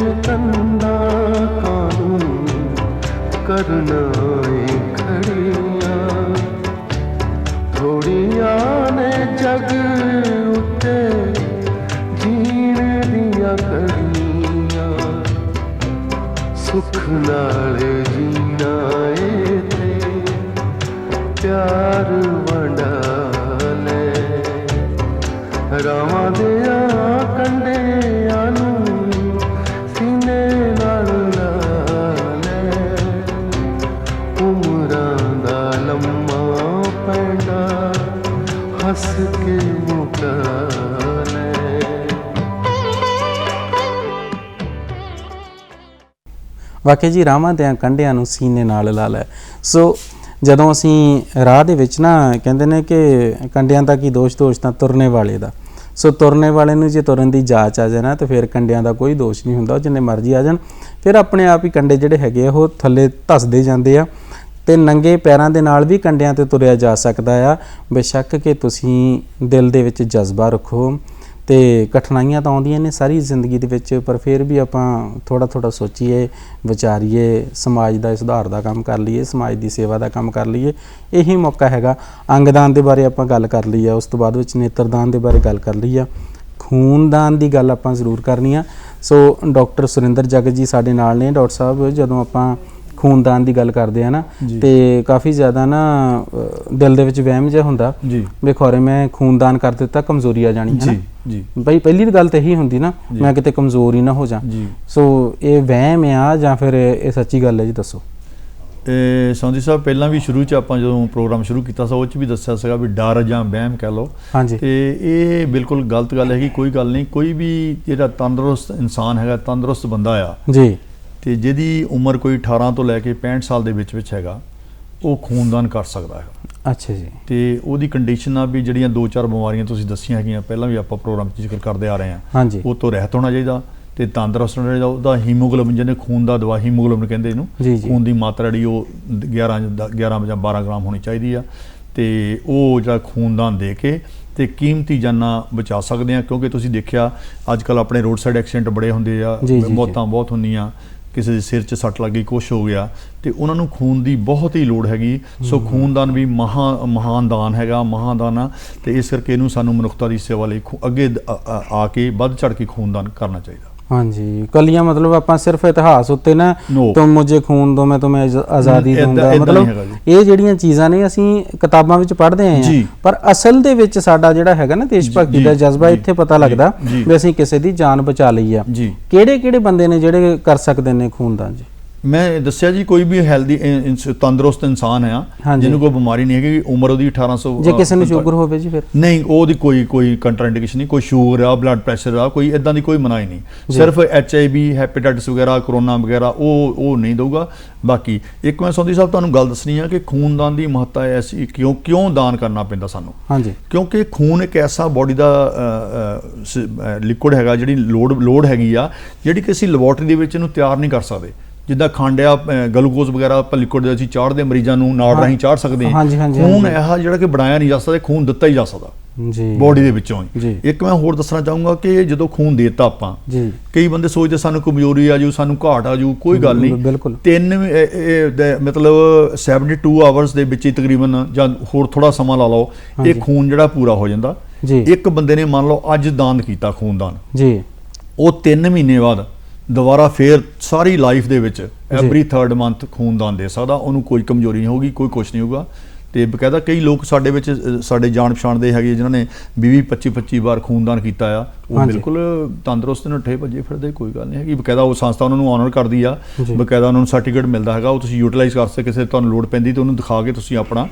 कंधा कानून करना ए खड़ियां थोड़ियां ने जग उत्ते जीण दियां कड़ियां सुख नाल जीना ए ते प्यार वंडा ले रावां दियां कंढियां नूं सीने नाल ला ले उमरां दा लम्मा पैंडा हस के मुका ले। ਵਾਕਿਆ ਜੀ ਰਾਵਾਂ ਦਿਆਂ ਕੰਢਿਆਂ ਨੂੰ ਸੀਨੇ ਨਾਲ ਲਾ ਲੈ। ਸੋ ਜਦੋਂ ਅਸੀਂ ਰਾਹ ਦੇ ਵਿੱਚ ਨਾ ਕਹਿੰਦੇ ਨੇ ਕਿ ਕੰਢਿਆਂ ਦਾ ਕੀ ਦੋਸ਼ ਤਾਂ ਤੁਰਨੇ ਵਾਲੇ ਦਾ। ਸੋ ਤੁਰਨੇ ਵਾਲੇ ਨੂੰ ਜੇ ਤੁਰਨ ਦੀ ਜਾਂਚ ਆ ਜਾਏ ਨਾ ਤਾਂ ਫਿਰ ਕੰਢਿਆਂ ਦਾ ਕੋਈ ਦੋਸ਼ ਨਹੀਂ ਹੁੰਦਾ, ਜਿੰਨੇ ਮਰਜ਼ੀ ਆ ਜਾਣ ਫਿਰ ਆਪਣੇ ਆਪ ਹੀ ਕੰਢੇ ਜਿਹੜੇ ਹੈਗੇ ਆ ਉਹ ਥੱਲੇ ਧੱਸਦੇ ਜਾਂਦੇ ਆ ਤੇ ਨੰਗੇ ਪੈਰਾਂ ਦੇ ਨਾਲ ਵੀ ਕੰਢਿਆਂ ਤੇ ਤੁਰਿਆ ਜਾ ਸਕਦਾ ਆ। ਬੇਸ਼ੱਕ ਕਿ ਤੁਸੀਂ ਦਿਲ ਦੇ ਵਿੱਚ ਜਜ਼ਬਾ ਰੱਖੋ ਤੇ ਕਠਿਨਾਈਆਂ ਤਾਂ ਆਉਂਦੀਆਂ ਨੇ ਸਾਰੀ ਜ਼ਿੰਦਗੀ ਦੇ ਵਿੱਚ, ਪਰ ਫਿਰ ਵੀ ਆਪਾਂ ਥੋੜ੍ਹਾ ਸੋਚੀਏ, ਵਿਚਾਰੀਏ, ਸਮਾਜ ਦਾ ਸੁਧਾਰ ਦਾ ਕੰਮ ਕਰ ਲਈਏ, ਸਮਾਜ ਦੀ ਸੇਵਾ ਦਾ ਕੰਮ ਕਰ ਲਈਏ। ਇਹੀ ਮੌਕਾ ਹੈਗਾ। ਅੰਗਦਾਨ ਦੇ ਬਾਰੇ ਆਪਾਂ ਗੱਲ ਕਰ ਲਈ ਆ, ਉਸ ਤੋਂ ਬਾਅਦ ਵਿੱਚ ਨੇਤਰਦਾਨ ਦੇ ਬਾਰੇ ਗੱਲ ਕਰ ਲਈ ਆ, ਖੂਨਦਾਨ ਦੀ ਗੱਲ ਆਪਾਂ ਜ਼ਰੂਰ ਕਰਨੀ ਆ। ਸੋ ਡਾਕਟਰ ਸੁਰਿੰਦਰ ਜਗਤ ਜੀ ਸਾਡੇ ਨਾਲ ਨੇ। ਡਾਕਟਰ ਸਾਹਿਬ, ਜਦੋਂ ਆਪਾਂ ਖੂਨਦਾਨ ਦੀ ਗੱਲ ਕਰਦੇ ਆ ਨਾ ਤੇ ਕਾਫੀ ਜ਼ਿਆਦਾ ਨਾ ਦਿਲ ਦੇ ਵਿੱਚ ਵਹਿਮ ਜਿਹਾ ਹੁੰਦਾ ਵੀ ਖੌਰੇ ਮੈਂ ਖੂਨਦਾਨ ਕਰ ਦਿੱਤਾ ਕਮਜ਼ੋਰੀ ਆ ਜਾਣੀ ਹੈ ਜੀ ਬਈ। ਪਹਿਲੀ ਗੱਲ ਤਾਂ ਇਹੀ ਹੁੰਦੀ ਨਾ ਮੈਂ ਕਿਤੇ ਕਮਜ਼ੋਰ ਹੀ ਨਾ ਹੋ ਜਾ। ਸੋ ਇਹ ਵਹਿਮ ਆ ਜਾਂ ਫਿਰ ਇਹ ਸੱਚੀ ਗੱਲ ਹੈ ਜੀ? ਦੱਸੋ। ਸੌਂਦੀ ਸਾਹਿਬ, ਪਹਿਲਾਂ ਵੀ ਸ਼ੁਰੂ 'ਚ ਆਪਾਂ ਜਦੋਂ ਪ੍ਰੋਗਰਾਮ ਸ਼ੁਰੂ ਕੀਤਾ ਸੀ ਉਹ 'ਚ ਵੀ ਦੱਸਿਆ ਸੀਗਾ ਵੀ ਡਰ ਜਾਂ ਵਹਿਮ ਕਹਿ ਲਓ। ਹਾਂਜੀ। ਤੇ ਇਹ ਬਿਲਕੁਲ ਗਲਤ ਗੱਲ ਹੈਗੀ। ਕੋਈ ਗੱਲ ਨਹੀਂ, ਕੋਈ ਵੀ ਜਿਹੜਾ ਤੰਦਰੁਸਤ ਇਨਸਾਨ ਹੈਗਾ, ਤੰਦਰੁਸਤ ਬੰਦਾ ਆ ਜੀ, ਤੇ ਜਿਹਦੀ ਉਮਰ ਕੋਈ 18 ਤੋਂ ਲੈ ਕੇ 65 ਸਾਲ ਦੇ ਵਿੱਚ ਹੈਗਾ, ਉਹ ਖੂਨਦਾਨ ਕਰ ਸਕਦਾ ਹੈ। ਅੱਛਾ ਜੀ। ਤੇ ਉਹਦੀ ਕੰਡੀਸ਼ਨ ਆ ਵੀ ਜਿਹੜੀਆਂ 2-4 ਬਿਮਾਰੀਆਂ ਤੁਸੀਂ ਦੱਸੀਆਂ ਹੈਗੀਆਂ, ਪਹਿਲਾਂ ਵੀ ਆਪਾਂ ਪ੍ਰੋਗਰਾਮ 'ਚ ਜ਼ਿਕਰ ਕਰਦੇ ਆ ਰਹੇ ਹਾਂ, ਹਾਂਜੀ, ਉਹ ਤੋਂ ਰਹਿਤ ਹੋਣਾ ਚਾਹੀਦਾ ਤੇ ਤੰਦਰੁਸਤ ਹੋਣਾ ਚਾਹੀਦਾ। ਉਹਦਾ ਹੀਮੋਗਲੋਬਿਨ, ਜਿਹਨੇ ਖੂਨ ਦਾ ਦਵਾ ਹੀਮੋਗਲੋਬਿਨ ਕਹਿੰਦੇ ਇਹਨੂੰ, ਖੂਨ ਦੀ ਮਾਤਰਾ ਜਿਹੜੀ ਉਹ 11 ਜਾਂ 12 ਗ੍ਰਾਮ ਹੋਣੀ ਚਾਹੀਦੀ ਆ। ਤੇ ਉਹ ਜਿਹੜਾ ਖੂਨਦਾਨ ਦੇ ਕੇ ਤੇ ਕੀਮਤੀ ਜਾਨਾਂ ਬਚਾ ਸਕਦੇ ਆ। ਕਿਉਂਕਿ ਤੁਸੀਂ ਦੇਖਿਆ ਅੱਜ ਕੱਲ੍ਹ ਆਪਣੇ ਰੋਡ ਸਾਈਡ ਐਕਸੀਡੈਂਟ ਬੜੇ ਹੁੰਦੇ ਆ, ਮੌਤਾਂ ਬਹੁਤ ਹੁੰਦੀਆਂ, ਕਿਸੇ ਦੇ ਸਿਰ 'ਚ ਸੱਟ ਲੱਗ ਗਈ, ਕੁਛ ਹੋ ਗਿਆ, ਤੇ ਉਹਨਾਂ ਨੂੰ ਖੂਨ ਦੀ ਬਹੁਤ ਹੀ ਲੋੜ ਹੈਗੀ। ਸੋ ਖੂਨਦਾਨ ਵੀ ਮਹਾਨ ਦਾਨ ਹੈਗਾ, ਮਹਾਦਾਨ ਆ। ਤੇ ਇਸ ਕਰਕੇ ਇਹਨੂੰ ਸਾਨੂੰ ਮਨੁੱਖਤਾ ਦੀ ਸੇਵਾ ਲਈ ਅੱਗੇ ਆ ਕੇ ਵੱਧ ਚੜ੍ਹ ਕੇ ਖੂਨਦਾਨ ਕਰਨਾ ਚਾਹੀਦਾ। ਹਾਂਜੀ, ਕੱਲੀਆਂ ਮਤਲਬ ਆਪਾਂ ਸਿਰਫ ਇਤਿਹਾਸ ਉੱਤੇ ਨਾ ਤੁਮ ਮੁਝੇ ਖੂਨ ਦੋ ਮੈਂ ਤੁਮੇ ਆਜ਼ਾਦੀ ਦੂੰਗਾ, ਮਤਲਬ ਇਹ ਜਿਹੜੀਆਂ ਚੀਜ਼ਾਂ ਨੇ ਅਸੀਂ ਕਿਤਾਬਾਂ ਵਿੱਚ ਪੜ੍ਹਦੇ ਆਏ ਹਾਂ, ਪਰ ਅਸਲ ਦੇ ਵਿੱਚ ਸਾਡਾ ਜਿਹੜਾ ਹੈਗਾ ਨਾ ਦੇਸ਼ ਭਗਤੀ ਦਾ ਜਜ਼ਬਾ ਇੱਥੇ ਪਤਾ ਲੱਗਦਾ ਵੀ ਅਸੀਂ ਕਿਸੇ ਦੀ ਜਾਨ ਬਚਾ ਲਈ ਆ। ਕਿਹੜੇ ਬੰਦੇ ਨੇ ਜਿਹੜੇ ਕਰ ਸਕਦੇ ਨੇ ਖੂਨਦਾਨ ਜੀ? ਮੈਂ ਦੱਸਿਆ ਜੀ, ਕੋਈ ਵੀ ਹੈਲਦੀ ਤੰਦਰੁਸਤ ਇਨਸਾਨ ਆ, ਜਿਹਨੂੰ ਕੋਈ ਬਿਮਾਰੀ ਨਹੀਂ ਹੈਗੀ, ਉਮਰ ਉਹਦੀ 1800। ਜੇ ਕਿਸੇ ਨੂੰ ਸ਼ੂਗਰ ਹੋਵੇ ਜੀ ਫਿਰ ਨਹੀਂ, ਉਹਦੀ ਕੋਈ ਕੰਟਰਾਇੰਡੀਕੇਸ਼ਨ ਨਹੀਂ। ਕੋਈ ਸ਼ੂਗਰ ਆ, ਬਲੱਡ ਪ੍ਰੈਸ਼ਰ ਆ, ਕੋਈ ਇਦਾਂ ਦੀ ਕੋਈ ਮਨਾਹੀ ਨਹੀਂ। ਸਿਰਫ HIV, ਹੈਪੇਟਾਈਟਸ ਵਗੈਰਾ, ਕਰੋਨਾ ਵਗੈਰਾ ਉਹ ਨਹੀਂ ਦਊਗਾ। ਬਾਕੀ ਇੱਕ ਮੈਂ ਸੌਂਦੀ ਸਾਹਿਬ ਤੁਹਾਨੂੰ ਗੱਲ ਦੱਸਣੀ ਆ ਕਿ ਖੂਨਦਾਨ ਦੀ ਮਹੱਤਤਾ ਐਸੀ ਕਿਉਂ ਦਾਨ ਕਰਨਾ ਪੈਂਦਾ ਸਾਨੂੰ। ਹਾਂਜੀ, ਕਿਉਂਕਿ ਖੂਨ ਇੱਕ ਐਸਾ ਬੋਡੀ ਦਾ ਲਿਕੁਇਡ ਹੈਗਾ, ਜਿਹੜੀ ਲੋੜ ਹੈਗੀ ਆ, ਜਿਹੜੀ ਕਿ ਅਸੀਂ ਲੈਬੋਰਟਰੀ ਦੇ ਵਿੱਚ ਇਹਨੂੰ ਤਿਆਰ ਨਹੀਂ ਕਰ ਸਕਦੇ। ਜਿੱਦਾਂ ਖੰਡ ਆ, ਗਲੂਕੋਜ਼ ਵਗੈਰਾ ਆਪਾਂ ਲਿਕੁਇਡ ਅਸੀਂ ਚਾੜਦੇ ਮਰੀਜ਼ਾਂ ਨੂੰ, ਨਾੜ ਰਾਹੀਂ ਚਾੜ ਸਕਦੇ ਹਾਂ। ਖੂਨ ਇਹੋ ਜਿਹੜਾ ਕਿ ਬਣਾਇਆ ਨਹੀਂ ਜਾ ਸਕਦਾ, ਖੂਨ ਦਿੱਤਾ ਹੀ ਜਾ ਸਕਦਾ ਬੋਡੀ ਦੇ ਵਿੱਚੋਂ ਹੀ। ਇੱਕ ਮੈਂ ਹੋਰ ਦੱਸਣਾ ਚਾਹੂੰਗਾ ਕਿ ਜਦੋਂ ਖੂਨ ਦੇਤਾ ਆਪਾਂ, ਕਈ ਬੰਦੇ ਸੋਚਦੇ ਸਾਨੂੰ ਕਮਜ਼ੋਰੀ ਆ ਜੂ, ਸਾਨੂੰ ਘਾਟ ਆ ਜੂ। ਕੋਈ ਗੱਲ ਨਹੀਂ, ਮਤਲਬ 72 ਆਵਰਸ ਦੇ ਵਿੱਚ ਹੀ ਤਕਰੀਬਨ, ਜਾਂ ਹੋਰ ਥੋੜਾ ਸਮਾਂ ਲਾ ਲਓ, ਇਹ ਖੂਨ ਜਿਹੜਾ ਪੂਰਾ ਹੋ ਜਾਂਦਾ। ਇੱਕ ਬੰਦੇ ਨੇ ਮੰਨ ਲਓ ਅੱਜ ਦਾਨ ਕੀਤਾ ਖੂਨਦਾਨ, ਉਹ 3 ਮਹੀਨੇ ਬਾਅਦ ਦੁਬਾਰਾ ਫੇਰ ਸਾਰੀ ਲਾਈਫ ਦੇ ਵਿੱਚ ਐਵਰੀ 3rd ਮੰਥ ਖੂਨਦਾਨ ਦੇ ਸਕਦਾ। ਉਹਨੂੰ ਕੋਈ ਕਮਜ਼ੋਰੀ ਨਹੀਂ ਹੋਊਗੀ, ਕੋਈ ਕੁਛ ਨਹੀਂ ਹੋਊਗਾ। ਤੇ ਬਕਾਇਦਾ ਕਈ ਲੋਕ ਸਾਡੇ ਵਿੱਚ, ਸਾਡੇ ਜਾਣ ਪਛਾਣ ਦੇ ਹੈਗੇ, ਜਿਨ੍ਹਾਂ ਨੇ 20-25 ਵਾਰ ਖੂਨਦਾਨ ਕੀਤਾ ਆ, ਉਹ ਬਿਲਕੁਲ ਤੰਦਰੁਸਤ ਨੱਠੇ ਭੱਜੇ ਫਿਰਦੇ, ਕੋਈ ਗੱਲ ਨਹੀਂ ਹੈਗੀ। ਬਕਾਇਦਾ ਉਹ ਸੰਸਥਾ ਉਹਨਾਂ ਨੂੰ ਆਨਰ ਕਰਦੀ ਆ, ਬਕਾਇਦਾ ਉਹਨਾਂ ਨੂੰ ਸਰਟੀਫਿਕੇਟ ਮਿਲਦਾ ਹੈਗਾ, ਉਹ ਤੁਸੀਂ ਯੂਟਿਲਾਈਜ਼ ਕਰ ਸਕਦੇ। ਕਿਸੇ ਤੁਹਾਨੂੰ ਲੋੜ ਪੈਂਦੀ ਤਾਂ ਉਹਨੂੰ ਦਿਖਾ ਕੇ ਤੁਸੀਂ ਆਪਣਾ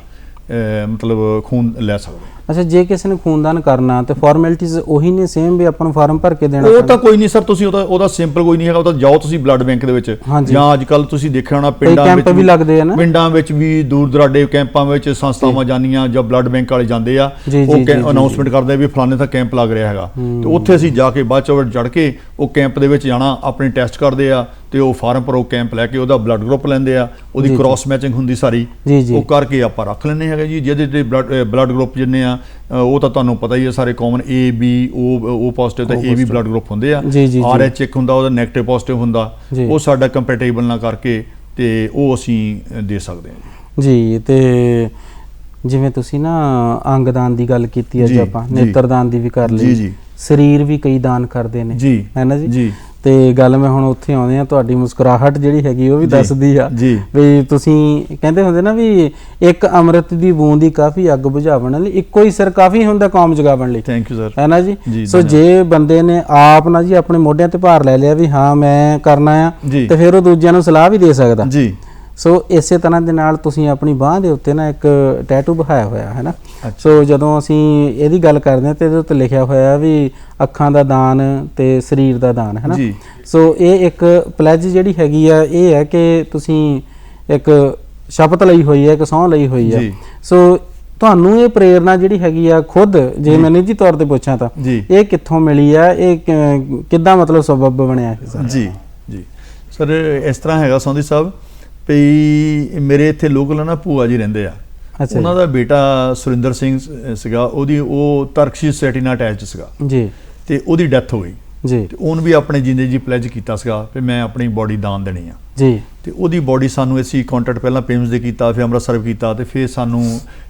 ਮਤਲਬ ਖੂਨ ਲੈ ਸਕਦੇ। ਅੱਛਾ, ਜੇ ਕਿਸੇ ਨੇ ਖੂਨਦਾਨ ਕਰਨਾ ਤੇ ਫਾਰਮੈਲਿਟੀਜ਼ ਉਹੀ ਨੇ ਸੇਮ ਵੀ ਆਪਾਂ ਨੂੰ ਫਾਰਮ ਭਰ ਕੇ ਦੇਣਾ ਉਹ ਤਾਂ ਕੋਈ ਨਹੀਂ ਸਰ, ਤੁਸੀਂ ਉਹਦਾ ਸਿੰਪਲ ਕੋਈ ਨਹੀਂ ਹੈਗਾ, ਉਹ ਤਾਂ ਜਾਓ ਤੁਸੀਂ ਬਲੱਡ ਬੈਂਕ ਦੇ ਵਿੱਚ, ਜਾਂ ਅੱਜ ਕੱਲ ਤੁਸੀਂ ਦੇਖਿਆ ਹੋਣਾ ਕੈਂਪ ਵੀ ਲੱਗਦੇ ਆ ਨਾ, ਪਿੰਡਾਂ ਵਿੱਚ ਵੀ ਦੂਰ ਦਰਾਡੇ ਕੈਂਪਾਂ ਵਿੱਚ ਸੰਸਥਾਵਾਂ ਜਾਂਦੀਆਂ ਜਾਂ ਬਲੱਡ ਬੈਂਕ ਵਾਲੇ ਜਾਂਦੇ ਆ, ਉਹ ਅਨਾਉਂਸਮੈਂਟ ਕਰਦੇ ਵੀ ਫਲਾਣੇ ਦਾ ਕੈਂਪ ਲੱਗ ਰਿਹਾ ਹੈਗਾ, ਤੇ ਉੱਥੇ ਅਸੀਂ ਜਾ ਕੇ ਬਾਅਦ ਚ ਚੜ ਕੇ ਉਹ ਕੈਂਪ ਦੇ ਵਿੱਚ ਜਾਣਾ, ਆਪਣੇ ਟੈਸਟ ਕਰਦੇ ਆ ਤੇ ਉਹ ਫਾਰਮ ਭਰੋ, ਕੈਂਪ ਲੈ ਕੇ ਉਹਦਾ ਬਲੱਡ ਗਰੁੱਪ ਲੈਂਦੇ ਆ, ਉਹਦੀ ਕ੍ਰਾਸ ਮੈਚਿੰਗ ਹੁੰਦੀ ਸਾਰੀ, ਉਹ ਕਰਕੇ ਆਪਾਂ ਰੱਖ ਲੈਂਦੇ ਹੈਗੇ ਜੀ। ਜਿਹਦੇ ਬਲੱਡ ਗਰੁੱਪ ਜਿੰਨੇ ਆ ਉਹ ਤਾਂ ਤੁਹਾਨੂੰ ਪਤਾ ਹੀ ਹੈ ਸਾਰੇ common, A B O positive ਤੇ AB ਬਲੱਡ ਗਰੁੱਪ ਹੁੰਦੇ ਆ, RH ਇੱਕ ਹੁੰਦਾ ਉਹਦਾ ਨੈਗੇਟਿਵ ਪੋਜ਼ਿਟਿਵ ਹੁੰਦਾ, ਉਹ ਸਾਡਾ ਕੰਪੈਟੇਬਲ ਨਾ ਕਰਕੇ ਤੇ ਉਹ ਅਸੀਂ ਦੇ ਸਕਦੇ ਹਾਂ ਜੀ। ਤੇ ਜਿਵੇਂ ਤੁਸੀਂ ਨਾ ਅੰਗਦਾਨ ਦੀ ਗੱਲ ਕੀਤੀ ਹੈ, ਜੇ ਆਪਾਂ ਨੇਤਰਦਾਨ ਦੀ ਵੀ ਕਰ ਲਈ, ਸਰੀਰ ਵੀ ਕਈ ਦਾਨ ਕਰਦੇ ਨੇ ਜੀ, ਹੈ ਨਾ ਜੀ। ਤੇ ਗੱਲ ਮੈਂ ਹੁਣ ਉੱਥੇ ਆਉਂਦੇ ਆ, ਤੁਹਾਡੀ ਮੁਸਕਰਾਹਟ ਜਿਹੜੀ ਹੈਗੀ ਉਹ ਵੀ ਦੱਸਦੀ ਆ ਵੀ ਤੁਸੀਂ ਕਹਿੰਦੇ ਹੁੰਦੇ ਨਾ ਵੀ ਇੱਕ ਅੰਮ੍ਰਿਤ ਦੀ ਬੂੰਦ ਹੀ ਕਾਫੀ ਅੱਗ ਬੁਝਾਉਣ ਲਈ, ਇੱਕੋ ਹੀ ਸਿਰ ਕਾਫੀ ਹੁੰਦਾ ਕੌਮ ਜਗਾਉਣ ਲਈ। ਥੈਂਕ ਯੂ ਸਰ, ਹੈ ਨਾ ਜੀ। ਸੋ ਜੇ ਬੰਦੇ ਨੇ ਆਪ ਨਾ ਜੀ ਆਪਣੇ ਮੋਢਿਆਂ ਤੇ ਭਾਰ ਲੈ ਲਿਆ ਵੀ ਹਾਂ ਮੈਂ ਕਰਨਾ ਆ, ਤੇ ਫਿਰ ਉਹ ਦੂਜਿਆਂ ਨੂੰ ਸਲਾਹ ਵੀ ਦੇ ਸਕਦਾ ਜੀ। ਸੋ ਇਸੇ ਤਰ੍ਹਾਂ ਦੇ ਨਾਲ ਤੁਸੀਂ ਆਪਣੀ ਬਾਂਹ ਦੇ ਉੱਤੇ ਨਾ ਇੱਕ ਟੈਟੂ ਬਹਾਇਆ ਹੋਇਆ ਹੈ ਨਾ। ਸੋ ਜਦੋਂ ਅਸੀਂ ਇਹਦੀ ਗੱਲ ਕਰਦੇ ਹਾਂ ਤੇ ਇਹਦੇ ਉੱਤੇ ਲਿਖਿਆ ਹੋਇਆ ਵੀ ਅੱਖਾਂ ਦਾ ਦਾਨ ਤੇ ਸਰੀਰ ਦਾ ਦਾਨ, ਹੈ ਨਾ। ਸੋ ਇਹ ਇੱਕ ਪਲੈਜ ਜਿਹੜੀ ਹੈਗੀ ਆ, ਇਹ ਹੈ ਕਿ ਤੁਸੀਂ ਇੱਕ ਸ਼ਪਥ ਲਈ ਹੋਈ ਹੈ, ਇੱਕ ਸਹੁੰ ਲਈ ਹੋਈ ਹੈ। ਸੋ ਤੁਹਾਨੂੰ ਇਹ ਪ੍ਰੇਰਨਾ ਜਿਹੜੀ ਹੈਗੀ ਆ ਖੁਦ, ਜੇ ਮੈਂ ਨਿੱਜੀ ਤੌਰ ਤੇ ਪੁੱਛਾਂ ਤਾਂ ਇਹ ਕਿੱਥੋਂ ਮਿਲੀ ਆ, ਇਹ ਕਿੱਦਾਂ ਮਤਲਬ ਸਬੱਬ ਬਣਿਆ ਹੈ? ਜੀ ਸਰ ਇਸ ਤਰ੍ਹਾਂ ਹੈਗਾ ਸੌਂਦੀ ਸਾਹਿਬ ਵੀ ਮੇਰੇ ਇੱਥੇ ਲੋਕਲ ਨਾ ਭੂਆ ਜੀ ਰਹਿੰਦੇ ਆ, ਉਹਨਾਂ ਦਾ ਬੇਟਾ ਸੁਰਿੰਦਰ ਸਿੰਘ ਸੀਗਾ, ਉਹ ਤਰਕਸ਼ੀ ਸੋਸਾਇਟੀ ਨਾਲ ਅਟੈਚ ਸੀਗਾ ਜੀ, ਤੇ ਉਹਦੀ ਡੈਥ ਹੋ ਗਈ ਜੀ। ਤੇ ਉਹਨ ਵੀ ਆਪਣੇ ਜਿੰਦੇ ਜੀ ਪਲੈਜ ਕੀਤਾ ਸੀਗਾ ਵੀ ਮੈਂ ਆਪਣੀ ਬੋਡੀ ਦਾਨ ਦੇਣੀ ਆ ਜੀ। ਤੇ ਉਹਦੀ ਬੋਡੀ ਸਾਨੂੰ ਅਸੀਂ ਕੰਟੈਕਟ ਪਹਿਲਾਂ ਪੇਮਸ ਦੇ ਕੀਤਾ, ਫਿਰ ਅੰਮ੍ਰਿਤਸਰ ਕੀਤਾ, ਤੇ ਫਿਰ ਸਾਨੂੰ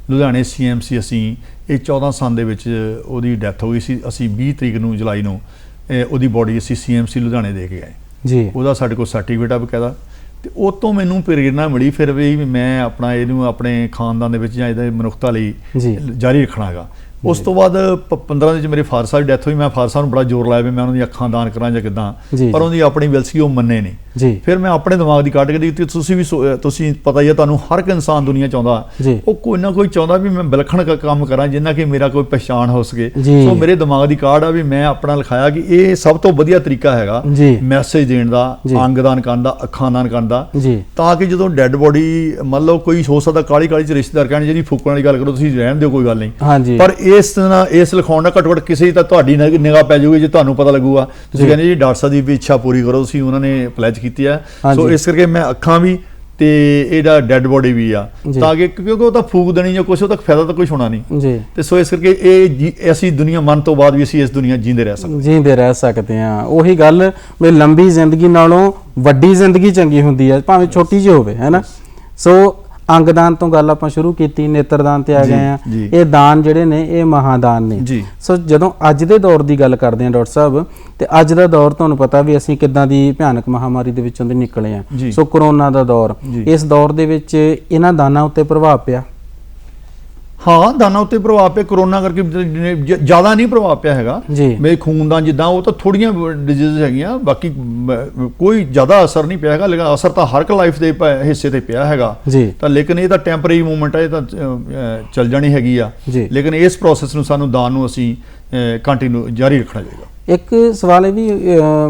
ਲੁਧਿਆਣੇ CMC ਅਸੀਂ ਇਹ 14 ਸਾਲ ਦੇ ਵਿੱਚ ਉਹਦੀ ਡੈਥ ਹੋ ਗਈ ਸੀ। ਅਸੀਂ 20 ਤਰੀਕ ਨੂੰ ਜੁਲਾਈ ਨੂੰ ਉਹਦੀ ਬੋਡੀ ਅਸੀਂ CMC ਲੁਧਿਆਣੇ ਦੇ ਕੇ ਗਏ ਜੀ। ਉਹਦਾ ਸਾਡੇ ਕੋਲ ਸਰਟੀਫਿਕੇਟ ਆ ਬਕਾਇਦਾ, ਤੇ ਉਹ ਤੋਂ ਮੈਨੂੰ ਪ੍ਰੇਰਨਾ ਮਿਲੀ ਫਿਰ ਵੀ ਮੈਂ ਆਪਣਾ ਇਹਨੂੰ ਆਪਣੇ ਖਾਨਦਾਨ ਦੇ ਵਿੱਚ ਜਾਂ ਇਹਦੇ ਮਨੁੱਖਤਾ ਲਈ ਜਾਰੀ ਰੱਖਣਾ ਹੈਗਾ। ਉਸ ਤੋਂ ਬਾਅਦ 15 ਦੇ ਵਿੱਚ ਮੇਰੇ ਫਾਦਰ ਸਾਹਿਬ ਦੀ ਡੈਥ ਹੋਈ। ਮੈਂ ਫਾਦਰ ਸਾਹਿਬ ਨੂੰ ਬੜਾ ਜ਼ੋਰ ਲਾਇਆ ਵੀ ਮੈਂ ਉਹਨਾਂ ਦੀ ਅੱਖਾਂ ਦਾਨ ਕਰਾਂ ਜਾਂ ਕਿੱਦਾਂ, ਪਰ ਉਹਦੀ ਆਪਣੀ ਵਿਲ ਸੀ, ਉਹ ਮੰਨੇ ਨਹੀਂ। ਫਿਰ ਮੈਂ ਆਪਣੇ ਦਿਮਾਗ ਦੀ ਕੱਢ ਕੇ ਦਿੱਤੀ, ਤੁਸੀਂ ਪਤਾ ਹੀ ਹੈ ਤੁਹਾਨੂੰ, ਹਰ ਇੱਕ ਇਨਸਾਨ ਦੁਨੀਆ ਚਾਹੁੰਦਾ ਉਹ ਕੋਈ ਨਾ ਕੋਈ ਚਾਹੁੰਦਾ ਵੀ ਮੈਂ ਵਿਲੱਖਣ ਕੰਮ ਕਰਾਂ ਜਿੰਨਾ ਕਿ ਮੇਰਾ ਕੋਈ ਪਛਾਣ ਹੋ ਸਕੇ। ਸੋ ਮੇਰੇ ਦਿਮਾਗ ਦੀ ਕਾਢ ਆ ਵੀ ਮੈਂ ਆਪਣਾ ਲਿਖਾਇਆ ਕਿ ਇਹ ਸਭ ਤੋਂ ਵਧੀਆ ਤਰੀਕਾ ਹੈਗਾ ਮੈਸੇਜ ਦੇਣ ਦਾ, ਅੰਗਦਾਨ ਕਰਨ ਦਾ, ਅੱਖਾਂ ਦਾਨ ਕਰਨ ਦਾ, ਤਾਂ ਕਿ ਜਦੋਂ ਡੈੱਡ ਬੋਡੀ ਮੰਨ ਲਓ ਕੋਈ ਹੋ ਸਕਦਾ ਕਾਲੀ ਕਾਲੀ ਚ ਰਿਸ਼ਤੇਦਾਰ ਕਹਿਣ ਜਿਹੜੀ ਫੂਕਣ ਵਾਲੀ ਗੱਲ ਕਰੋ ਤੁਸੀਂ ਰਹਿਣ ਦਿਓ ਕੋਈ ਗੱਲ ਨਹੀਂ, ਪਰ ਇਸ ਲਿਖਾਉਣ ਦਾ ਘੱਟੋ ਘੱਟ ਕਿਸੇ ਤਾਂ ਤੁਹਾਡੀ ਨਿਗਾਹ ਪੈ ਜਾਊਗੀ, ਜੇ ਤੁਹਾਨੂੰ ਪਤਾ ਲੱਗੂਗਾ ਤੁਸੀਂ ਕਹਿੰਦੇ ਜੀ ਡਾਕਟਰ ਸਾਹਿਬ ਦੀ ਵੀ ਇੱਛਾ ਪੂਰੀ ਕਰੋ, ਤੁਸੀਂ ਉਹਨਾਂ ਨੇ ਪਲੈਜ ਕੀਤੀ ਹੈ। ਸੋ ਇਸ ਕਰਕੇ ਮੈਂ ਅੱਖਾਂ ਵੀ ਤੇ ਇਹਦਾ ਡੈੱਡ ਬੋਡੀ ਵੀ ਆ, ਤਾਂ ਕਿ ਕਿਉਂਕਿ ਉਹ ਤਾਂ ਫੂਕ ਦੇਣੀ ਜਾਂ ਕੁਛ, ਉਹ ਤਾਂ ਫਾਇਦਾ ਤਾਂ ਕੁਛ ਹੋਣਾ ਨਹੀਂ। ਤੇ ਸੋ ਇਸ ਕਰਕੇ ਇਹ ਅਸੀਂ ਦੁਨੀਆ ਮਰਨ ਤੋਂ ਬਾਅਦ ਵੀ ਅਸੀਂ ਇਸ ਦੁਨੀਆ ਜੀਂਦੇ ਰਹਿ ਸਕਦੇ ਹਾਂ। ਉਹੀ ਗੱਲ ਵੀ ਲੰਬੀ ਜ਼ਿੰਦਗੀ ਨਾਲੋਂ ਵੱਡੀ ਜ਼ਿੰਦਗੀ ਚੰਗੀ ਹੁੰਦੀ ਹੈ, ਭਾਵੇਂ ਛੋਟੀ ਜਿਹੀ ਹੋਵੇ, ਹੈ ਨਾ। ਸੋ ਅੰਗਦਾਨ ਤੋਂ ਗੱਲ ਆਪਾਂ ਸ਼ੁਰੂ ਕੀਤੀ, ਨੇਤਰਦਾਨ ਤੇ ਆ ਗਏ ਆ। ਇਹ ਦਾਨ ਜਿਹੜੇ ਨੇ ਇਹ ਮਹਾਦਾਨ ਨੇ। ਸੋ ਜਦੋਂ ਅੱਜ ਦੇ ਦੌਰ ਦੀ ਗੱਲ ਕਰਦੇ ਆ ਡਾਕਟਰ ਸਾਹਿਬ, ਤੇ ਅੱਜ ਦਾ ਦੌਰ ਤੁਹਾਨੂੰ ਪਤਾ ਵੀ ਅਸੀਂ ਕਿੱਦਾਂ ਦੀ ਭਿਆਨਕ ਮਹਾਮਾਰੀ ਦੇ ਵਿੱਚੋਂ ਦੀ ਨਿਕਲੇ ਆ। ਸੋ ਕਰੋਨਾ ਦਾ ਦੌਰ, ਇਸ ਦੌਰ ਦੇ ਵਿੱਚ ਇਹਨਾਂ ਦਾਨਾਂ ਉੱਤੇ ਪ੍ਰਭਾਵ ਪਿਆ? ਹਾਂ, ਦਾਨਾਂ ਉੱਤੇ ਪ੍ਰਭਾਵ ਪਿਆ, ਕਰੋਨਾ ਕਰਕੇ ਜ਼ਿਆਦਾ ਨਹੀਂ ਪ੍ਰਭਾਵ ਪਿਆ ਹੈਗਾ। ਮੇਰੇ ਖੂਨਦਾਨ ਜਿੱਦਾਂ ਉਹ ਤਾਂ ਥੋੜੀਆਂ ਡਿਜ਼ੀਜ਼ ਹੈਗੀਆਂ, ਬਾਕੀ ਕੋਈ ਜ਼ਿਆਦਾ ਅਸਰ ਨਹੀਂ ਪਿਆ ਹੈਗਾ, ਲੇਕਿਨ ਅਸਰ ਤਾਂ ਹਰ ਇੱਕ ਲਾਈਫ ਦੇ ਹਿੱਸੇ ਤੇ ਪਿਆ ਹੈਗਾ। ਤਾਂ ਲੇਕਿਨ ਇਹ ਤਾਂ ਟੈਂਪਰੇਰੀ ਮੂਵਮੈਂਟ ਹੈ, ਇਹ ਤਾਂ ਚੱਲ ਜਾਣੀ ਹੈਗੀ ਆ, ਲੇਕਿਨ ਇਸ ਪ੍ਰੋਸੈਸ ਨੂੰ ਸਾਨੂੰ ਦਾਨ ਨੂੰ ਅਸੀਂ ਕੰਟੀਨਿਊ ਜਾਰੀ ਰੱਖਣਾ ਚਾਹੀਦਾ। ਇੱਕ ਸਵਾਲ ਇਹ ਵੀ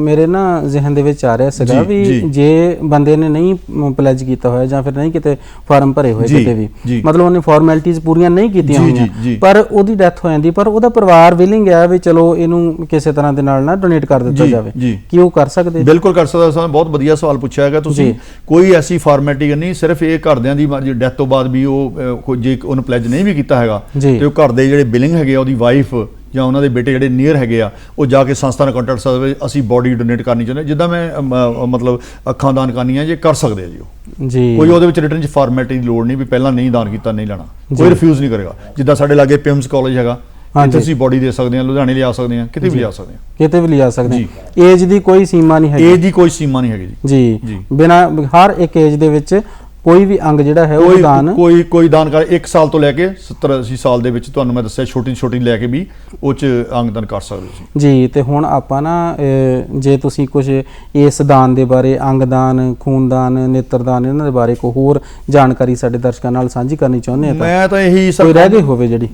ਮੇਰੇ ਨਾ ਜ਼ਿਹਨ ਦੇ ਵਿੱਚ ਆ ਰਿਹਾ ਸੀਗਾ ਵੀ ਜੇ ਬੰਦੇ ਨੇ ਨਹੀਂ ਪਲੈਜ ਕੀਤਾ ਹੋਇਆ ਜਾਂ ਫਿਰ ਨਹੀਂ ਕਿਤੇ ਫਾਰਮ ਭਰੇ ਹੋਏ ਕਿਤੇ ਵੀ, ਮਤਲਬ ਉਹਨੇ ਫਾਰਮੈਲਿਟੀਜ਼ ਪੂਰੀਆਂ ਨਹੀਂ ਕੀਤੀਆਂ ਹੋਈਆਂ, ਪਰ ਉਹਦੀ ਡੈਥ ਹੋ ਜਾਂਦੀ, ਪਰ ਉਹਦਾ ਪਰਿਵਾਰ ਵਿਲਿੰਗ ਹੈ ਵੀ ਚਲੋ ਇਹਨੂੰ ਕਿਸੇ ਤਰ੍ਹਾਂ ਦੇ ਨਾਲ ਨਾ ਡੋਨੇਟ ਕਰ ਦਿੱਤਾ ਜਾਵੇ, ਕੀ ਉਹ ਕਰ ਸਕਦੇ? ਬਿਲਕੁਲ ਕਰ ਸਕਦਾ। ਬਹੁਤ ਵਧੀਆ ਸਵਾਲ ਪੁੱਛਿਆ ਹੈਗਾ ਤੁਸੀਂ। ਕੋਈ ਐਸੀ ਫਾਰਮੈਲਿਟੀ ਨਹੀਂ, ਸਿਰਫ ਇਹ ਘਰਦਿਆਂ ਦੀ ਡੈਥ ਤੋਂ ਬਾਅਦ ਵੀ ਉਹ ਜੇ ਉਹਨੂੰ ਪਲੈਜ ਨਹੀਂ ਵੀ ਕੀਤਾ ਹੈਗਾ ਤੇ ਉਹ ਘਰ ਦੇ ਜਿਹੜੇ ਬਿਲਿੰਗ ਹੈਗੇ ਆ, ਉਹਦੀ ਵਾਈਫ ਜਾਂ ਉਹਨਾਂ ਦੇ ਬੇਟੇ ਜਿਹੜੇ ਨੀਅਰ ਹੈਗੇ ਆ, ਉਹ ਜਾ ਕੇ ਸੰਸਥਾ ਨਾਲ ਕੰਟੈਕਟ ਸਕਦੇ, ਅਸੀਂ ਬੋਡੀ ਡੋਨੇਟ ਕਰਨੀ ਚਾਹੁੰਦੇ, ਜਿੱਦਾਂ ਮੈਂ ਮਤਲਬ ਅੱਖਾਂ ਦਾਨ ਕਰਨੀਆਂ ਜੇ ਕਰ ਸਕਦੇ ਆ ਜੀ ਉਹ। ਕੋਈ ਉਹਦੇ ਵਿੱਚ ਰਿਟਰਨ 'ਚ ਫਾਰਮੈਲਿਟੀ ਦੀ ਲੋੜ ਨਹੀਂ ਵੀ ਪਹਿਲਾਂ ਨਹੀਂ ਦਾਨ ਕੀਤਾ ਨਹੀਂ ਲੈਣਾ, ਕੋਈ ਰਿਫਿਊਜ਼ ਨਹੀਂ ਕਰੇਗਾ। ਜਿੱਦਾਂ ਸਾਡੇ ਲਾਗੇ ਪਿਮਸ ਕਾਲਜ ਹੈਗਾ, ਤੁਸੀਂ ਬੋਡੀ ਦੇ ਸਕਦੇ ਆ, ਲੁਧਿਆਣੇ ਲਿਆ ਸਕਦੇ ਆ, ਕਿਤੇ ਵੀ ਲਿਆ ਸਕਦੇ ਆ, ਕਿਤੇ ਵੀ ਲਿਆ ਸਕਦੇ ਆ। ਏਜ ਦੀ ਕੋਈ ਸੀਮਾ ਨਹੀਂ ਹੈਗੀ? ਏਜ ਦੀ ਕੋਈ ਸੀਮਾ ਨਹੀਂ ਹੈਗੀ ਜੀ। ਬਿਨਾਂ ਹਰ ਇੱਕ ਏਜ ਦੇ ਵਿੱਚ ਕੋਈ ਵੀ ਅੰਗ ਜਿਹੜਾ ਹੈ ਉਹ ਦਾਨ ਕੋਈ ਦਾਨ ਕਰ 1 ਸਾਲ ਤੋਂ ਲੈ ਕੇ 70-80 ਸਾਲ ਦੇ ਵਿੱਚ ਤੁਹਾਨੂੰ ਮੈਂ ਦੱਸਿਆ ਛੋਟੀ ਲੈ ਕੇ ਵੀ ਉਹ 'ਚ ਅੰਗਦਾਨ ਕਰ ਸਕਦੇ ਹੋ ਤੁਸੀਂ। ਜੀ ਤੇ ਹੁਣ ਆਪਾਂ ਨਾ ਜੇ ਤੁਸੀਂ ਕੁਝ ਇਸ ਦਾਨ ਦੇ ਬਾਰੇ, ਅੰਗਦਾਨ, ਖੂਨਦਾਨ, ਨੇਤਰਦਾਨ, ਇਹਨਾਂ ਦੇ ਬਾਰੇ ਕੋਈ ਹੋਰ ਜਾਣਕਾਰੀ ਸਾਡੇ ਦਰਸ਼ਕਾਂ ਨਾਲ ਸਾਂਝੀ ਕਰਨੀ ਚਾਹੁੰਦੇ ਆ ਮੈਂ ਤਾਂ ਇਹੀ ਕੋਈ ਰਹਿ ਗਈ ਹੋਵੇ ਜਿਹੜੀ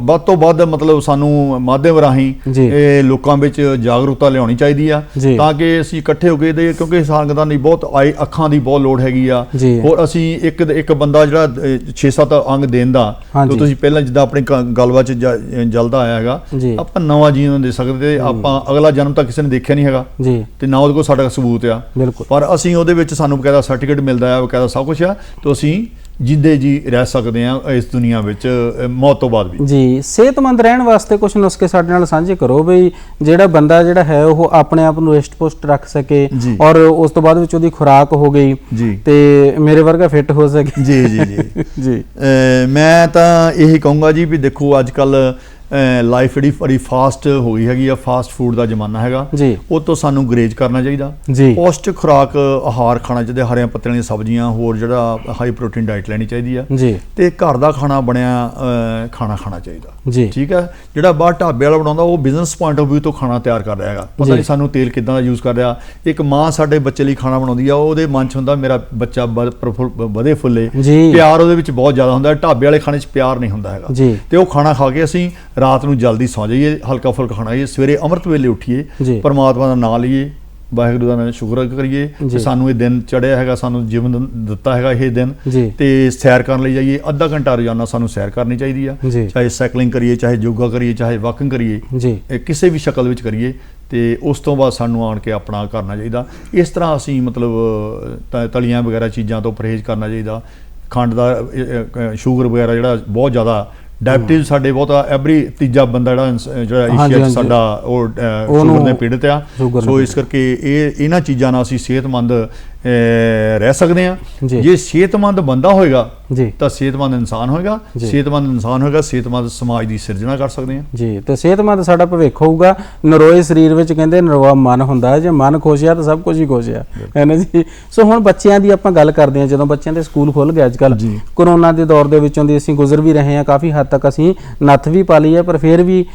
ਵੱਧ ਤੋਂ ਵੱਧ ਮਤਲਬ ਸਾਨੂੰ ਮਾਧਿਅਮ ਰਾਹੀਂ ਇਹ ਲੋਕਾਂ ਵਿੱਚ ਜਾਗਰੂਕਤਾ ਲਿਆਉਣੀ ਚਾਹੀਦੀ ਆ ਤਾਂ ਕਿ ਅਸੀਂ ਇਕੱਠੇ ਹੋ ਕੇ ਕਿਉਂਕਿ ਅੰਗਦਾਨ ਦੀ ਬਹੁਤ ਅੱਖਾਂ ਦੀ ਬਹੁਤ ਲੋੜ ਹੈਗੀ ਆ। ਹੋਰ ਅਸੀਂ ਇੱਕ ਬੰਦਾ ਜਿਹੜਾ 6-7 ਅੰਗ ਦੇਣ ਦਾ ਤੁਸੀਂ ਪਹਿਲਾਂ ਜਿੱਦਾਂ ਆਪਣੀ ਗੱਲਬਾਤ ਚ ਜਲਦਾ ਆਇਆ ਹੈਗਾ ਆਪਾਂ ਨਵਾਂ ਜੀਵਨ ਦੇ ਸਕਦੇ ਆਪਾਂ ਅਗਲਾ ਜਨਮ ਤਾਂ ਕਿਸੇ ਨੇ ਦੇਖਿਆ ਨਹੀਂ ਹੈਗਾ ਤੇ ਨਾ ਉਹਦੇ ਕੋਲ ਸਾਡਾ ਸਬੂਤ ਆ ਪਰ ਅਸੀਂ ਉਹਦੇ ਵਿੱਚ ਸਾਨੂੰ ਬਕਾਇਦਾ ਸਰਟੀਫਿਕੇਟ ਮਿਲਦਾ ਆ ਬਕਾਇਦਾ ਸਭ ਕੁਝ ਆ ਤੇ ਅਸੀਂ ਜਿੱਦੇ ਜੀ ਰਹਿ ਸਕਦੇ ਆ ਇਸ ਦੁਨੀਆ ਵਿੱਚ ਮੌਤ ਤੋਂ ਬਾਅਦ ਵੀ। ਜੀ ਸਿਹਤਮੰਦ ਰਹਿਣ ਵਾਸਤੇ ਕੁਝ ਨੁਸਖੇ ਸਾਡੇ ਨਾਲ ਸਾਂਝੇ ਕਰੋ ਬਈ ਜਿਹੜਾ ਬੰਦਾ ਜਿਹੜਾ ਹੈ ਉਹ ਆਪਣੇ ਆਪ ਨੂੰ ਰਿਸ਼ਟ ਪੁਸ਼ਟ ਰੱਖ ਸਕੇ ਔਰ ਉਸ ਤੋਂ ਬਾਅਦ ਵਿੱਚ ਉਹਦੀ ਖੁਰਾਕ ਹੋ ਗਈ ਤੇ ਮੇਰੇ ਵਰਗਾ ਫਿੱਟ ਹੋ ਸਕੇ। ਜੀ ਜੀ ਜੀ ਜੀ ਮੈਂ ਤਾਂ ਇਹੀ ਕਹੂੰਗਾ ਜੀ ਵੀ ਦੇਖੋ ਅੱਜ ਕੱਲ ਲਾਈਫ ਜਿਹੜੀ ਬੜੀ ਫਾਸਟ ਹੋ ਗਈ ਹੈਗੀ ਆ, ਫਾਸਟ ਫੂਡ ਦਾ ਜ਼ਮਾਨਾ ਹੈਗਾ ਉਹ ਤੋਂ ਸਾਨੂੰ ਗਰੇਜ ਕਰਨਾ ਚਾਹੀਦਾ, ਪੌਸ਼ਟਿਕ ਖੁਰਾਕ ਆਹਾਰ ਖਾਣਾ ਚਾਹੀਦਾ, ਹਰੀਆਂ ਪੱਤੀਆਂ ਦੀਆਂ ਸਬਜ਼ੀਆਂ, ਹੋਰ ਜਿਹੜਾ ਹਾਈ ਪ੍ਰੋਟੀਨ ਡਾਈਟ ਲੈਣੀ ਚਾਹੀਦੀ ਆ ਤੇ ਘਰ ਦਾ ਖਾਣਾ ਬਣਿਆ ਖਾਣਾ ਖਾਣਾ ਚਾਹੀਦਾ। ਠੀਕ ਹੈ, ਜਿਹੜਾ ਬਾਹਰ ਢਾਬੇ ਵਾਲਾ ਬਣਾਉਂਦਾ ਉਹ ਬਿਜ਼ਨਸ ਪੁਆਇੰਟ ਆਫ ਵਿਊ ਤੋਂ ਖਾਣਾ ਤਿਆਰ ਕਰ ਰਿਹਾ ਹੈਗਾ, ਪਤਾ ਨਹੀਂ ਸਾਨੂੰ ਤੇਲ ਕਿੱਦਾਂ ਦਾ ਯੂਜ਼ ਕਰ ਰਿਹਾ। ਇੱਕ ਮਾਂ ਸਾਡੇ ਬੱਚੇ ਲਈ ਖਾਣਾ ਬਣਾਉਂਦੀ ਆ ਉਹਦੇ ਮਨ 'ਚ ਹੁੰਦਾ ਮੇਰਾ ਬੱਚਾ ਵਧੇ ਫੁੱਲੇ, ਪਿਆਰ ਉਹਦੇ ਵਿੱਚ ਬਹੁਤ ਜ਼ਿਆਦਾ ਹੁੰਦਾ। ਢਾਬੇ ਵਾਲੇ ਖਾਣੇ 'ਚ ਪਿਆਰ ਨਹੀਂ ਹੁੰਦਾ ਹੈਗਾ ਤੇ ਉਹ ਖਾਣਾ ਖਾ ਕੇ ਅਸੀਂ ਰਾਤ ਨੂੰ ਜਲਦੀ ਸੌ ਜਾਈਏ, ਹਲਕਾ ਫੁਲਕਾ ਖਾਣਾ ਖਾਈਏ, ਸਵੇਰੇ ਅੰਮ੍ਰਿਤ ਵੇਲੇ ਉੱਠੀਏ, ਪਰਮਾਤਮਾ ਦਾ ਨਾਮ ਲਈਏ, ਵਾਹਿਗੁਰੂ ਦਾ ਸ਼ੁਕਰ ਕਰੀਏ ਤੇ ਸਾਨੂੰ ਇਹ ਦਿਨ ਚੜਿਆ ਹੈਗਾ, ਸਾਨੂੰ ਜੀਵਨ ਦਿੱਤਾ ਹੈਗਾ ਇਹ ਦਿਨ ਤੇ ਸੈਰ ਕਰਨ ਲਈ ਜਾਈਏ। ਅੱਧਾ ਘੰਟਾ ਰੋਜ਼ਾਨਾ ਸਾਨੂੰ ਸੈਰ ਕਰਨੀ ਚਾਹੀਦੀ ਆ, ਚਾਹੇ ਸਾਈਕਲਿੰਗ ਕਰੀਏ, ਚਾਹੇ ਯੋਗਾ ਕਰੀਏ, ਚਾਹੇ ਵਾਕਿੰਗ ਕਰੀਏ, ਕਿਸੇ ਵੀ ਸ਼ਕਲ ਵਿੱਚ ਕਰੀਏ ਤੇ ਉਸ ਤੋਂ ਬਾਅਦ ਸਾਨੂੰ ਆਣ ਕੇ ਆਪਣਾ ਕਰਨਾ ਚਾਹੀਦਾ। ਇਸ ਤਰ੍ਹਾਂ ਅਸੀਂ ਮਤਲਬ ਤਲੀਆਂ ਵਗੈਰਾ ਚੀਜ਼ਾਂ ਤੋਂ ਪਰਹੇਜ਼ ਕਰਨਾ ਚਾਹੀਦਾ। ਖੰਡ ਦਾ ਸ਼ੂਗਰ ਵਗੈਰਾ ਜਿਹੜਾ ਬਹੁਤ ਜ਼ਿਆਦਾ ਡਾਇਬਟੀਜ਼ ਸਾਡੇ ਬਹੁਤਾ ਐਵਰੀ ਤੀਜਾ ਬੰਦਾ ਜਿਹੜਾ ਏਸ਼ੀਆ 'ਚ ਸਾਡਾ ਉਹ ਸ਼ੂਗਰ ਦੇ ਪੀੜਤ ਆ। ਸੋ ਇਸ ਕਰਕੇ ਇਹਨਾਂ ਚੀਜ਼ਾਂ ਨਾਲ ਅਸੀਂ ਸਿਹਤਮੰਦ ਰਹਿ ਸਕਦੇ ਹਾਂ। ਜੇ ਸਿਹਤਮੰਦ ਬੰਦਾ ਹੋਏਗਾ ਤਾਂ ਸਿਹਤਮੰਦ ਇਨਸਾਨ ਹੋਏਗਾ, ਸਿਹਤਮੰਦ ਇਨਸਾਨ ਹੋਏਗਾ ਸੇਹਤਮੰਦ ਸਮਾਜ ਦੀ ਸਿਰਜਣਾ ਕਰ ਸਕਦੇ ਹਾਂ ਜੀ ਤੇ ਸਿਹਤਮੰਦ ਸਾਡਾ ਭਵਿੱਖ ਹੋਊਗਾ। ਨਰੋਏ ਸਰੀਰ ਵਿੱਚ ਕਹਿੰਦੇ ਨਰੋਆ ਮਨ ਹੁੰਦਾ ਹੈ, ਜੇ ਮਨ ਖੁਸ਼ ਆ ਤਾਂ ਸਭ ਕੁਝ ਹੀ ਖੁਸ਼ ਆ, ਹੈ ਨਾ ਜੀ। ਸੋ ਹੁਣ ਬੱਚਿਆਂ ਦੀ ਆਪਾਂ ਗੱਲ ਕਰਦੇ ਹਾਂ, ਜਦੋਂ ਬੱਚਿਆਂ ਦੇ ਸਕੂਲ ਖੁੱਲ ਗਏ ਅੱਜ ਕੱਲ੍ਹ, ਕਰੋਨਾ ਦੇ ਦੌਰ ਦੇ ਵਿੱਚੋਂ ਦੀ ਅਸੀਂ ਗੁਜ਼ਰ ਵੀ ਰਹੇ ਹਾਂ, ਕਾਫੀ ਹੱਦ ਤੱਕ ਅਸੀਂ ਨੱਥ ਵੀ ਪਾ ਲਈ ਹੈ, ਪਰ ਫਿਰ ਵੀ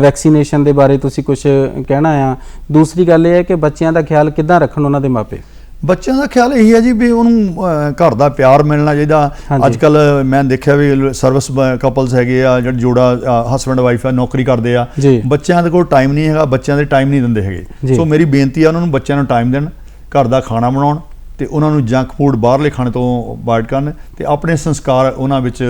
ਵੈਕਸੀਨੇਸ਼ਨ ਦੇ ਬਾਰੇ ਤੁਸੀਂ ਕੁਝ ਕਹਿਣਾ ਆ। ਦੂਸਰੀ ਗੱਲ ਇਹ ਹੈ ਕਿ ਬੱਚਿਆਂ ਦਾ ਖਿਆਲ ਕਿੱਦਾਂ ਰੱਖਣ ਉਹਨਾਂ ਦੇ ਮਾਪੇ? ਬੱਚਿਆਂ ਦਾ ਖਿਆਲ ਇਹੀ ਹੈ ਜੀ ਵੀ ਉਹਨੂੰ ਘਰ ਦਾ ਪਿਆਰ ਮਿਲਣਾ ਚਾਹੀਦਾ। ਅੱਜ ਕੱਲ ਮੈਂ ਦੇਖਿਆ ਵੀ ਸਰਵਿਸ ਕਪਲਸ ਹੈਗੇ ਆ, ਜਿਹੜੇ ਜੋੜਾ ਹਸਬੈਂਡ ਵਾਈਫ ਆ, ਨੌਕਰੀ ਕਰਦੇ ਆ, ਬੱਚਿਆਂ ਦੇ ਕੋਲ ਟਾਈਮ ਨਹੀਂ ਹੈਗਾ, ਬੱਚਿਆਂ ਦੇ ਟਾਈਮ ਨਹੀਂ ਦਿੰਦੇ ਹੈਗੇ। ਸੋ ਮੇਰੀ ਬੇਨਤੀ ਆ ਉਹਨਾਂ ਨੂੰ ਬੱਚਿਆਂ ਨੂੰ ਟਾਈਮ ਦੇਣ, ਘਰ ਦਾ ਖਾਣਾ ਬਣਾਉਣ ਤੇ ਉਹਨਾਂ ਨੂੰ ਜੰਕ ਫੂਡ ਬਾਹਰਲੇ ਖਾਣੇ ਤੋਂ ਅਵਾਇਡ ਕਰਨ ਤੇ ਆਪਣੇ ਸੰਸਕਾਰ ਉਹਨਾਂ ਵਿੱਚ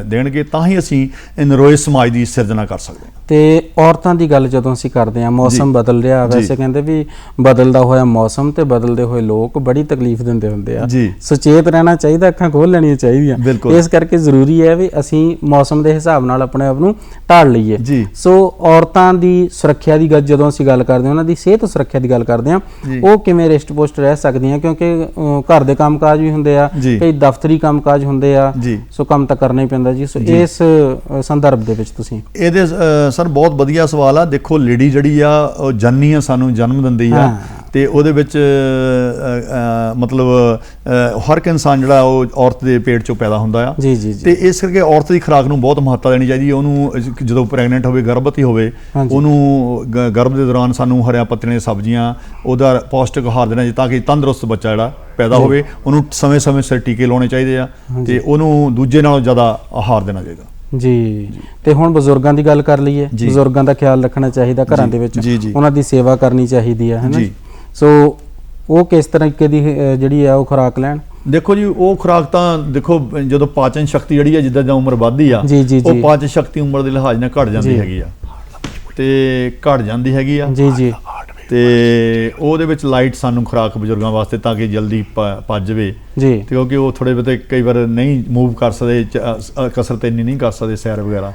ਦੇਣਗੇ, ਤਾਂ ਹੀ ਅਸੀਂ ਨਰੋਏ ਸਮਾਜ ਦੀ ਸਿਰਜਣਾ ਕਰ ਸਕਦੇ ਹਾਂ। ਤੇ ਔਰਤਾਂ ਦੀ ਗੱਲ ਜਦੋਂ ਅਸੀਂ ਕਰਦੇ ਹਾਂ, ਮੌਸਮ ਬਦਲ ਰਿਹਾ, ਵੈਸੇ ਕਹਿੰਦੇ ਵੀ ਬਦਲਦਾ ਹੋਇਆ ਮੌਸਮ ਤੇ ਬਦਲਦੇ ਹੋਏ ਲੋਕ ਬੜੀ ਤਕਲੀਫ ਦਿੰਦੇ ਹੁੰਦੇ ਆ। ਸੁਚੇਤ ਰਹਿਣਾ ਚਾਹੀਦਾ, ਅੱਖਾਂ ਖੋਲ੍ਹ ਲੈਣੀਆਂ ਚਾਹੀਦੀਆਂ। ਇਸ ਕਰਕੇ ਜ਼ਰੂਰੀ ਹੈ ਵੀ ਅਸੀਂ ਮੌਸਮ ਦੇ ਹਿਸਾਬ ਨਾਲ ਆਪਣੇ ਆਪ ਨੂੰ ਢਾਲ ਲਈਏ। ਸੋ ਔਰਤਾਂ ਦੀ ਸੁਰੱਖਿਆ ਦੀ ਗੱਲ ਜਦੋਂ ਅਸੀਂ ਗੱਲ ਕਰਦੇ ਹਾਂ, ਉਹਨਾਂ ਦੀ ਸਿਹਤ ਸੁਰੱਖਿਆ ਦੀ ਗੱਲ ਕਰਦੇ ਹਾਂ, ਉਹ ਕਿਵੇਂ ਰਿਸ਼ਟ ਪੁਸ਼ਟ ਰਹਿ ਸਕਦੀਆਂ? ਕਿਉਂਕਿ ਘਰ ਦੇ ਕੰਮਕਾਜ ਵੀ ਹੁੰਦੇ ਆ, ਕਈ ਦਫ਼ਤਰੀ ਕੰਮਕਾਜ ਹੁੰਦੇ ਆ, ਸੋ ਕੰਮ ਤਾਂ ਕਰਨਾ ਹੀ ਪੈਂਦਾ ਜੀ। ਸੋ ਇਸ ਸੰਦਰਭ ਦੇ ਵਿੱਚ ਤੁਸੀਂ ਇਹਦੇ ਸਰ ਬਹੁਤ ਵਧੀਆ ਸਵਾਲ ਆ। ਦੇਖੋ ਲੇਡੀ ਜਿਹੜੀ ਆ ਉਹ ਜਨਨੀ ਆ, ਸਾਨੂੰ ਜਨਮ ਦਿੰਦੀ ਆ ਤੇ ਉਹਦੇ ਵਿੱਚ ਮਤਲਬ ਹਰ ਇੱਕ ਇਨਸਾਨ ਜਿਹੜਾ ਉਹ ਔਰਤ ਦੇ ਪੇਟ ਚੋਂ ਪੈਦਾ ਹੁੰਦਾ ਆ ਤੇ ਇਸ ਕਰਕੇ ਔਰਤ ਦੀ ਖੁਰਾਕ ਨੂੰ ਬਹੁਤ ਮਹੱਤਤਾ ਦੇਣੀ ਚਾਹੀਦੀ ਹੈ। ਉਹਨੂੰ ਜਦੋਂ ਪ੍ਰੈਗਨੈਂਟ ਹੋਵੇ, ਗਰਭਵਤੀ ਹੋਵੇ, ਉਹਨੂੰ ਗਰਭ ਦੇ ਦੌਰਾਨ ਸਾਨੂੰ ਹਰੀਆਂ ਪੱਤੀਆਂ ਦੀਆਂ ਸਬਜ਼ੀਆਂ, ਉਹਦਾ ਪੌਸ਼ਟਿਕ ਆਹਾਰ ਦੇਣਾ ਤਾਂ ਕਿ ਤੰਦਰੁਸਤ ਬੱਚਾ ਜਿਹੜਾ ਪੈਦਾ ਹੋਵੇ। ਉਹਨੂੰ ਸਮੇਂ-ਸਮੇਂ ਸਿਰ ਟੀਕੇ ਲਾਉਣੇ ਚਾਹੀਦੇ ਆ ਤੇ ਉਹਨੂੰ ਦੂਜੇ ਨਾਲੋਂ ਜ਼ਿਆਦਾ ਆਹਾਰ ਦੇਣਾ ਚਾਹੀਦਾ ਜੀ। ਤੇ ਹੁਣ ਬਜ਼ੁਰਗਾਂ ਦੀ ਗੱਲ ਕਰ ਲਈਏ, ਬਜ਼ੁਰਗਾਂ ਦਾ ਖਿਆਲ ਰੱਖਣਾ ਚਾਹੀਦਾ ਘਰਾਂ ਦੇ ਵਿੱਚ, ਉਹਨਾਂ ਦੀ ਸੇਵਾ ਕਰਨੀ ਚਾਹੀਦੀ ਹੈ, ਹੈ ਨਾ। ਸੋ ਉਹ ਕਿਸ ਤਰੀਕੇ ਦੀ ਜਿਹੜੀ ਆ ਉਹ ਖੁਰਾਕ ਲੈਣ? ਦੇਖੋ ਜੀ, ਉਹ ਖੁਰਾਕ ਤਾਂ ਦੇਖੋ ਜਦੋਂ ਪਾਚਨ ਸ਼ਕਤੀ ਜਿਹੜੀ ਆ ਜਿੱਦਾਂ ਜਿੱਦਾਂ ਉਮਰ ਵੱਧਦੀ ਆ, ਉਹ ਪਾਚਨ ਸ਼ਕਤੀ ਉਮਰ ਦੇ ਲਿਹਾਜ਼ ਨਾਲ ਘਟ ਜਾਂਦੀ ਹੈਗੀ ਆ ਤੇ ਘਟ ਜਾਂਦੀ ਹੈਗੀ ਆ ਤੇ ਉਹਦੇ ਵਿੱਚ ਲਾਈਟ ਸਾਨੂੰ ਖੁਰਾਕ ਬਜ਼ੁਰਗਾਂ ਵਾਸਤੇ ਤਾਂ ਕਿ ਜਲਦੀ ਪਚ ਜਾਵੇ ਤੇ ਕਿਉਂਕਿ ਉਹ ਥੋੜੇ ਬਹੁਤੇ ਕਈ ਵਾਰ ਨਹੀਂ ਮੂਵ ਕਰ ਸਕਦੇ, ਕਸਰਤ ਇੰਨੀ ਨਹੀਂ ਕਰ ਸਕਦੇ, ਸੈਰ ਵਗੈਰਾ,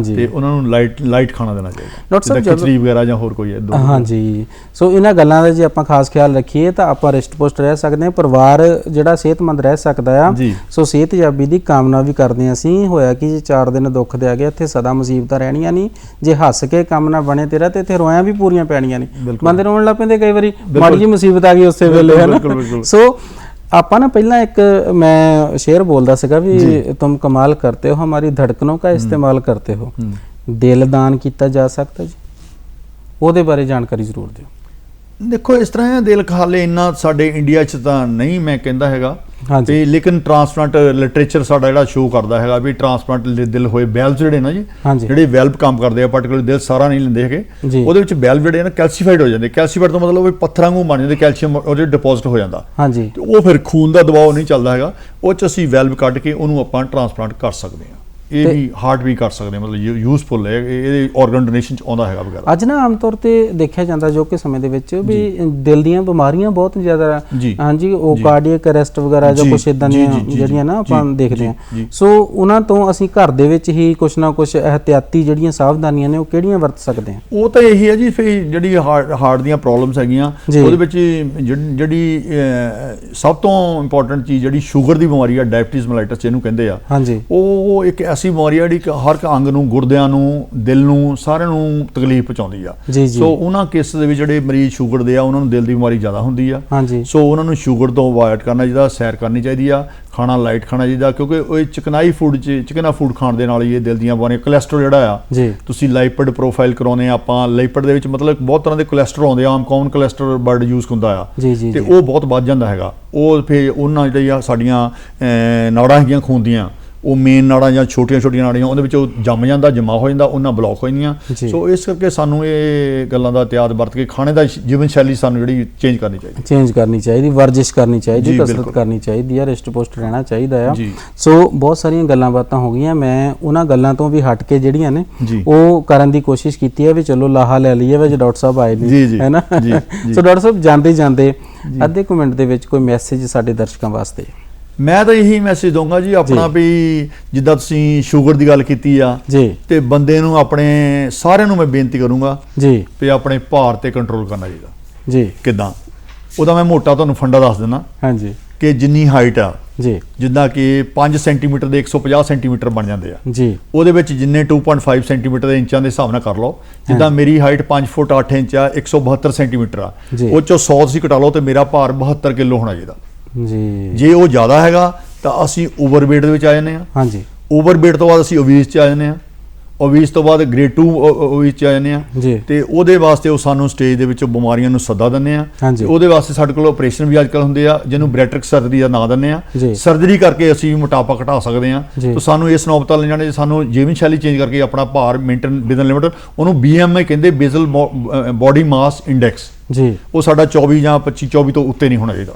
ਤੇ ਉਹਨਾਂ ਨੂੰ ਲਾਈਟ ਖਾਣਾ ਦੇਣਾ ਚਾਹੀਦਾ, ਖਿਚੜੀ ਵਗੈਰਾ ਜਾਂ ਹੋਰ ਕੋਈ ਇਦਾਂ। ਹਾਂਜੀ, ਸੋ ਇਹਨਾਂ ਗੱਲਾਂ ਦਾ ਜੇ ਆਪਾਂ ਖਾਸ ਖਿਆਲ ਰੱਖੀਏ ਤਾਂ ਆਪਾਂ ਰਿਸ਼ਟ ਪੁਸ਼ਟ ਰਹਿ ਸਕਦੇ ਹਾਂ, ਪਰਿਵਾਰ ਜਿਹੜਾ ਸਿਹਤਮੰਦ ਰਹਿ ਸਕਦਾ ਆ। ਸੋ ਸਿਹਤਯਾਬੀ ਦੀ ਕਾਮਨਾ ਵੀ ਕਰਦੇ ਹਾਂ ਅਸੀਂ। ਹੋਇਆ ਕਿ ਜੇ 4 ਦਿਨ ਦੁੱਖ ਦੇ ਆ ਗਏ, ਇੱਥੇ ਸਦਾ ਮੁਸੀਬਤਾਂ ਰਹਿਣੀਆਂ ਨਹੀਂ। ਜੇ ਹੱਸ ਕੇ ਕੰਮ ਨਾ ਬਣੇ ਤੇਰਾ ਤੇ ਇੱਥੇ ਰੋਇਆਂ ਵੀ ਪੂਰੀਆਂ ਪੈਣੀਆਂ ਨਹੀਂ। ਬੰਦੇ ਰੋਣ ਲੱਗ ਪੈਂਦੇ ਕਈ ਵਾਰੀ, ਮਾੜੀ ਜਿਹੀ ਮੁਸੀਬਤ ਆ ਗਈ ਉਸੇ ਵੇਲੇ, ਹੈ ਨਾ। ਸੋ ਆਪਾਂ ना पहला एक मैं शेर बोलता सीगा भी तुम कमाल करते हो हमारी धड़कनों का इस्तेमाल करते हो, दिल दान किया जा सकता जी, ਉਹਦੇ ਬਾਰੇ ਜਾਣਕਾਰੀ ਜ਼ਰੂਰ ਦਿਓ। ਦੇਖੋ ਇਸ ਤਰ੍ਹਾਂ ਹੈ, ਦਿਲ ਹਾਲੇ ਇੰਨਾ ਸਾਡੇ ਇੰਡੀਆ 'ਚ ਤਾਂ ਨਹੀਂ ਮੈਂ ਕਹਿੰਦਾ ਹੈਗਾ, ਤੇ ਲੇਕਿਨ ਟ੍ਰਾਂਸਪਲਾਂਟ ਲਿਟਰੇਚਰ ਸਾਡਾ ਜਿਹੜਾ ਸ਼ੋ ਕਰਦਾ ਹੈਗਾ ਵੀ ਟ੍ਰਾਂਸਪਲਾਂਟ ਦਿਲ ਹੋਏ ਵੈਲਵ ਜਿਹੜੇ ਨਾ ਜੀ, ਜਿਹੜੇ ਵੈਲਵ ਕੰਮ ਕਰਦੇ ਆ ਪਾਰਟਿਕੂਲਰ ਦਿਲ ਸਾਰਾ ਨਹੀਂ ਲੈਂਦੇ ਹੈਗੇ, ਉਹਦੇ ਵਿੱਚ ਵੈਲਵ ਜਿਹੜੇ ਨਾ ਕੈਲਸੀਫਾਈਡ ਹੋ ਜਾਂਦੇ। ਕੈਲਸੀਫਾਈਡ ਤੋਂ ਮਤਲਬ ਵੀ ਪੱਥਰਾਂ ਵਾਂਗੂ ਬਣ ਜਾਂਦੇ, ਕੈਲਸ਼ੀਅਮ ਉਹਦੇ ਡਿਪੋਜ਼ਿਟ ਹੋ ਜਾਂਦਾ ਤੇ ਉਹ ਫਿਰ ਖੂਨ ਦਾ ਦਬਾਅ ਨਹੀਂ ਚੱਲਦਾ ਹੈਗਾ, ਉਹ 'ਚ ਅਸੀਂ ਵੈਲਵ ਕੱਢ ਕੇ ਉਹਨੂੰ ਆਪਾਂ ਟ੍ਰਾਂਸਪਲਾਂਟ ਕਰ ਸਕਦੇ ਹਾਂ। ਇਹ ਵੀ ਹਾਰਟ ਵੀ ਕਰ ਸਕਦੇ ਮਤਲਬ ਯੂਜ਼ਫੁਲ ਹੈ, ਇਹ ਆਰਗਨ ਡੋਨੇਸ਼ਨ ਚ ਆਉਂਦਾ ਹੈਗਾ ਵਗੈਰਾ। ਅੱਜ ਨਾ ਆਮ ਤੌਰ ਤੇ ਦੇਖਿਆ ਜਾਂਦਾ ਜੋ ਕਿ ਸਮੇਂ ਦੇ ਵਿੱਚ ਵੀ ਦਿਲ ਦੀਆਂ ਬਿਮਾਰੀਆਂ ਬਹੁਤ ਜ਼ਿਆਦਾ, ਹਾਂਜੀ ਉਹ ਕਾਰਡੀਅਕ ਅਰੈਸਟ ਵਗੈਰਾ ਜਾਂ ਕੁਛ ਇਦਾਂ ਦੀਆਂ ਜਿਹੜੀਆਂ ਨਾ ਆਪਾਂ ਦੇਖਦੇ ਹਾਂ, ਸੋ ਉਹਨਾਂ ਤੋਂ ਅਸੀਂ ਘਰ ਦੇ ਵਿੱਚ ਹੀ ਕੁਛ ਨਾ ਕੁਛ ਇਹਤਿਆਤੀ ਜਿਹੜੀਆਂ ਸਾਵਧਾਨੀਆਂ ਨੇ ਉਹ ਕਿਹੜੀਆਂ ਵਰਤ ਸਕਦੇ ਹਾਂ? ਉਹ ਤਾਂ ਇਹੀ ਹੈ ਜੀ, ਫਿਰ ਜਿਹੜੀ ਹਾਰਟ ਦੀਆਂ ਪ੍ਰੋਬਲਮਸ ਹੈਗੀਆਂ ਉਹਦੇ ਵਿੱਚ ਜਿਹੜੀ ਸਭ ਤੋਂ ਇੰਪੋਰਟੈਂਟ ਚੀਜ਼ ਜਿਹੜੀ ਸ਼ੂਗਰ ਦੀ ਬਿਮਾਰੀ ਆ, ਡਾਇਬਟੀਜ਼ ਮੈਲਾਈਟਸ ਜਿਹਨੂੰ ਕਹਿੰਦੇ ਆ, ਉਹ ਇੱਕ ਐਸੀ ਬਿਮਾਰੀ ਆ ਜਿਹੜੀ ਹਰ ਇੱਕ ਅੰਗ ਨੂੰ, ਗੁਰਦਿਆਂ ਨੂੰ, ਦਿਲ ਨੂੰ, ਸਾਰਿਆਂ ਨੂੰ ਤਕਲੀਫ ਪਹੁੰਚਾਉਂਦੀ ਆ। ਸੋ ਉਹਨਾਂ ਕੇਸ ਦੇ ਵਿੱਚ ਜਿਹੜੇ ਮਰੀਜ਼ ਸ਼ੂਗਰ ਦੇ ਆ ਉਹਨਾਂ ਨੂੰ ਦਿਲ ਦੀ ਬਿਮਾਰੀ ਜ਼ਿਆਦਾ ਹੁੰਦੀ ਆ, ਸੋ ਉਹਨਾਂ ਨੂੰ ਸ਼ੂਗਰ ਤੋਂ ਅਵੋਇਡ ਕਰਨਾ ਚਾਹੀਦਾ, ਸੈਰ ਕਰਨੀ ਚਾਹੀਦੀ ਆ, ਖਾਣਾ ਲਾਈਟ ਖਾਣਾ ਚਾਹੀਦਾ, ਕਿਉਂਕਿ ਉਹ ਚਿਕਨਾਈ ਫੂਡ 'ਚ ਚਿਕਨਾ ਫੂਡ ਖਾਣ ਦੇ ਨਾਲ ਹੀ ਇਹ ਦਿਲ ਦੀਆਂ ਬਿਮਾਰੀਆਂ, ਕੋਲੈਸਟਰੋਲ ਜਿਹੜਾ ਆ, ਤੁਸੀਂ ਲਾਈਪਿਡ ਪ੍ਰੋਫਾਈਲ ਕਰਾਉਂਦੇ ਆ ਆਪਾਂ, ਲਾਈਪਿਡ ਦੇ ਵਿੱਚ ਮਤਲਬ ਬਹੁਤ ਤਰ੍ਹਾਂ ਦੇ ਕੋਲੈਸਟਰੋਲ ਆਉਂਦੇ ਆ, ਆਮ ਕਾਮਨ ਕੋਲੈਸਟਰੋਲ ਬਲੱਡ ਯੂਜ਼ ਹੁੰਦਾ ਆ, ਤੇ ਉਹ ਬਹੁਤ ਵੱਧ ਜਾਂਦਾ ਹੈਗਾ। ਉਹ ਫਿਰ ਉਹਨਾਂ ਜਿਹੜੀਆਂ ਸਾਡੀਆਂ ਨਾੜਾਂ ਹੈਗੀਆਂ ਖੂਨ ਦੀਆਂ, ਉਹ ਮੇਨ ਨਾੜਾਂ ਜਾਂ ਛੋਟੀਆਂ ਨਾੜੀਆਂ ਉਹਦੇ ਵਿੱਚ ਉਹ ਜੰਮ ਜਾਂਦਾ, ਜਮਾ ਹੋ ਜਾਂਦਾ, ਉਹਨਾਂ ਬਲੌਕ ਹੋ ਜਾਂਦੀਆਂ। ਸੋ ਇਸ ਕਰਕੇ ਸਾਨੂੰ ਇਹ ਗੱਲਾਂ ਦਾ ਇਤਿਆਦ ਵਰਤ ਕੇ ਖਾਣੇ ਦਾ ਜੀਵਨ ਸ਼ੈਲੀ ਸਾਨੂੰ ਜਿਹੜੀ ਚੇਂਜ ਕਰਨੀ ਚਾਹੀਦੀ, ਵਰਜਿਸ਼ ਕਰਨੀ ਚਾਹੀਦੀ, ਕਸਰਤ ਕਰਨੀ ਚਾਹੀਦੀ ਆ, ਰਿਸ਼ਟ ਪੁਸ਼ਟ ਰਹਿਣਾ ਚਾਹੀਦਾ ਆ। ਸੋ ਬਹੁਤ ਸਾਰੀਆਂ ਗੱਲਾਂ ਬਾਤਾਂ ਹੋ ਗਈਆਂ, ਮੈਂ ਉਹਨਾਂ ਗੱਲਾਂ ਤੋਂ ਵੀ ਹਟ ਕੇ ਜਿਹੜੀਆਂ ਨੇ ਉਹ ਕਰਨ ਦੀ ਕੋਸ਼ਿਸ਼ ਕੀਤੀ ਹੈ ਵੀ ਚਲੋ ਲਾਹਾ ਲੈ ਲਈਏ ਵੀ ਡਾਕਟਰ ਸਾਹਿਬ ਆਏ ਨੇ, ਹੈ ਨਾ। ਸੋ ਡਾਕਟਰ ਸਾਹਿਬ ਜਾਂਦੇ ਅੱਧੇ ਕੁ ਮਿੰਟ ਦੇ ਵਿੱਚ ਕੋਈ ਮੈਸੇਜ ਸਾਡੇ ਦਰਸ਼ਕਾਂ ਵਾਸਤੇ? ਮੈਂ ਤਾਂ ਇਹੀ ਮੈਸੇਜ ਦਊਂਗਾ ਜੀ ਆਪਣਾ ਵੀ ਜਿੱਦਾਂ ਤੁਸੀਂ ਸ਼ੂਗਰ ਦੀ ਗੱਲ ਕੀਤੀ ਆ ਤੇ ਬੰਦੇ ਨੂੰ ਆਪਣੇ ਸਾਰਿਆਂ ਨੂੰ ਮੈਂ ਬੇਨਤੀ ਕਰੂੰਗਾ ਵੀ ਆਪਣੇ ਭਾਰ ਤੇ ਕੰਟਰੋਲ ਕਰਨਾ ਚਾਹੀਦਾ। ਕਿੱਦਾਂ? ਉਹਦਾ ਮੈਂ ਮੋਟਾ ਤੁਹਾਨੂੰ ਫੰਡਾ ਦੱਸ ਦਿੰਦਾ ਕਿ ਜਿੰਨੀ ਹਾਈਟ ਆ, ਜਿੱਦਾਂ ਕਿ 5 ਸੈਂਟੀਮੀਟਰ ਦੇ 150 ਸੈਂਟੀਮੀਟਰ ਬਣ ਜਾਂਦੇ ਆ, ਉਹਦੇ ਵਿੱਚ ਜਿੰਨੇ 2.5 ਸੈਂਟੀਮੀਟਰ ਦੇ ਇੰਚਾਂ ਦੇ ਹਿਸਾਬ ਨਾਲ ਕਰ ਲਓ। ਜਿੱਦਾਂ ਮੇਰੀ ਹਾਈਟ 5 ਫੁੱਟ 8 ਇੰਚ ਆ, 172 ਸੈਂਟੀਮੀਟਰ ਆ, ਉਹ ਚੋਂ 100 ਤੁਸੀਂ ਘਟਾ ਲਓ ਤੇ ਮੇਰਾ ਭਾਰ 72 ਕਿਲੋ ਹੋਣਾ ਚਾਹੀਦਾ। ਜੇ ਉਹ ਜ਼ਿਆਦਾ ਹੈਗਾ ਤਾਂ ਅਸੀਂ ਓਵਰਵੇਟ ਦੇ ਵਿੱਚ ਆ ਜਾਂਦੇ ਹਾਂ। ਓਵਰਵੇਟ ਤੋਂ ਬਾਅਦ ਅਸੀਂ ਓਬੀਸ 'ਚ ਆ ਜਾਂਦੇ ਹਾਂ। ਓਬੀਸ ਤੋਂ ਬਾਅਦ ਗ੍ਰੇਡ 2 ਓਬੀਸ 'ਚ ਆ ਜਾਂਦੇ ਹਾਂ, ਤੇ ਉਹਦੇ ਵਾਸਤੇ ਉਹ ਸਾਨੂੰ ਸਟੇਜ ਦੇ ਵਿੱਚ ਬਿਮਾਰੀਆਂ ਨੂੰ ਸੱਦਾ ਦਿੰਦੇ ਆ। ਉਹਦੇ ਵਾਸਤੇ ਸਾਡੇ ਕੋਲ ਆਪਰੇਸ਼ਨ ਵੀ ਅੱਜ ਕੱਲ੍ਹ ਹੁੰਦੇ ਆ, ਜਿਹਨੂੰ ਬੈਰੀਟ੍ਰਿਕ ਸਰਜਰੀ ਦਾ ਨਾਂ ਦਿੰਦੇ ਆ। ਸਰਜਰੀ ਕਰਕੇ ਅਸੀਂ ਮੋਟਾਪਾ ਘਟਾ ਸਕਦੇ ਹਾਂ। ਤਾਂ ਸਾਨੂੰ ਇਸ ਨੌਬਤ ਵੱਲ ਜਾਣੇ, ਸਾਨੂੰ ਜੀਵਨ ਸ਼ੈਲੀ ਚੇਂਜ ਕਰਕੇ ਆਪਣਾ ਭਾਰ ਮੇਨਟੇਨ ਵਿਦਨ ਲਿਮਿਟ, ਉਹਨੂੰ BMI ਕਹਿੰਦੇ, ਬੇਜ਼ਲ ਬੋਡੀ ਮਾਸ ਇੰਡੈਕਸ, ਉਹ ਸਾਡਾ 24 ਜਾਂ 25-24 ਤੋਂ ਉੱਤੇ ਨਹੀਂ ਹੋਣਾ ਚਾਹੀਦਾ।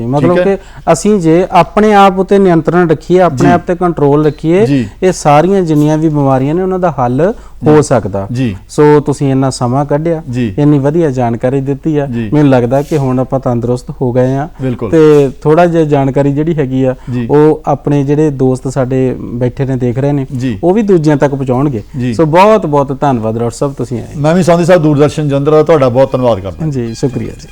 ਮਤਲਬ ਕਿ ਅਸੀਂ ਜੇ ਆਪਣੇ ਆਪ ਉਤੇ ਨਿਯੰਤਰਣ ਰੱਖੀਏ, ਆਪਣੇ ਆਪ ਤੇ ਕੰਟਰੋਲ ਰੱਖੀਏ, ਇਹ ਸਾਰੀਆਂ ਜਿੰਨੀਆਂ ਵੀ ਬਿਮਾਰੀਆਂ ਨੇ ਉਹਨਾਂ ਦਾ ਹੱਲ ਹੋ ਸਕਦਾ। ਸੋ ਤੁਸੀਂ ਇੰਨਾ ਸਮਾਂ ਕੱਢਿਆ, ਇੰਨੀ ਵਧੀਆ ਜਾਣਕਾਰੀ ਦਿੱਤੀ ਆ, ਮੈਨੂੰ ਲੱਗਦਾ ਕਿ ਹੁਣ ਆਪਾਂ ਤੰਦਰੁਸਤ ਹੋ ਗਏ ਆ, ਤੇ ਥੋੜਾ ਜਿਹਾ ਜਾਣਕਾਰੀ ਜਿਹੜੀ ਹੈਗੀ ਆ ਉਹ ਆਪਣੇ ਜਿਹੜੇ ਦੋਸਤ ਸਾਡੇ ਬੈਠੇ ਨੇ ਦੇਖ ਰਹੇ ਨੇ ਉਹ ਵੀ ਦੂਜਿਆਂ ਤੱਕ ਪਹੁੰਚਾਉਣਗੇ। ਸੋ ਬਹੁਤ ਬਹੁਤ ਧੰਨਵਾਦ ਡਾਕਟਰ ਸਾਹਿਬ, ਤੁਸੀਂ ਆਏ। ਮੈਂ ਵੀ ਸਾਂਧੀ ਸਾਹਿਬ ਦੂਰਦਰਸ਼ਨ ਜਲੰਧਰ ਦਾ ਤੁਹਾਡਾ ਬਹੁਤ ਧੰਨਵਾਦ ਕਰਦਾ ਜੀ, ਸ਼ੁਕਰੀਆ ਜੀ।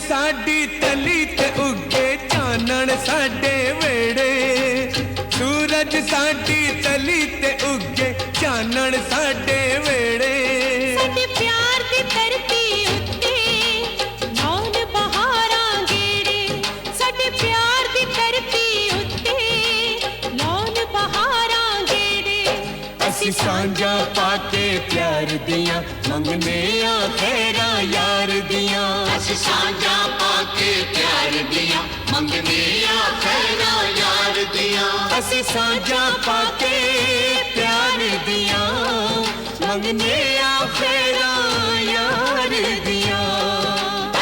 ਸਾਡੀ ਤਲੀ ਤੇ ਉੱਗੇ ਚਾਨਣ ਸਾਡੇ ਵੇੜੇ, ਸੂਰਜ ਸਾਡੀ ਤਲੀ ਤੇ ਉੱਗੇ ਚਾਨਣ ਸਾਡੇ ਵੇੜੇ, ਸਾਡੇ ਪਿਆਰ ਦੀ ਧਰਤੀ ਉੱਤੇ ਮੌਨ ਬਹਾਰਾਂ ਗੇੜੇ, ਸਾਡੇ ਪਿਆਰ ਦੀ ਧਰਤੀ ਉੱਤੇ ਮੌਨ ਬਹਾਰਾਂ ਗੇੜੇ, ਅਸੀਂ ਸਾਂਝਾ ਪਾ ਕੇ ਪਿਆਰ ਦੀਆਂ ਮੰਗਨੇ ਆ ਖੈਰਾਂ ਯਾਰ ਦੀਆਂ, ਅਸੀਂ ਸਾਂਝਾ ਪਾ ਕੇ ਪਿਆਰ ਦੀਆਂ ਮੰਗਨੇ ਆ ਖੈਰਾਂ ਯਾਰ ਦੀਆਂ, ਅਸੀਂ ਸਾਂਝਾ ਪਾ ਕੇ ਪਿਆਰ ਦੀਆਂ ਮੰਗਨੇ ਆ ਖੈਰਾਂ ਯਾਰ ਦੀਆਂ,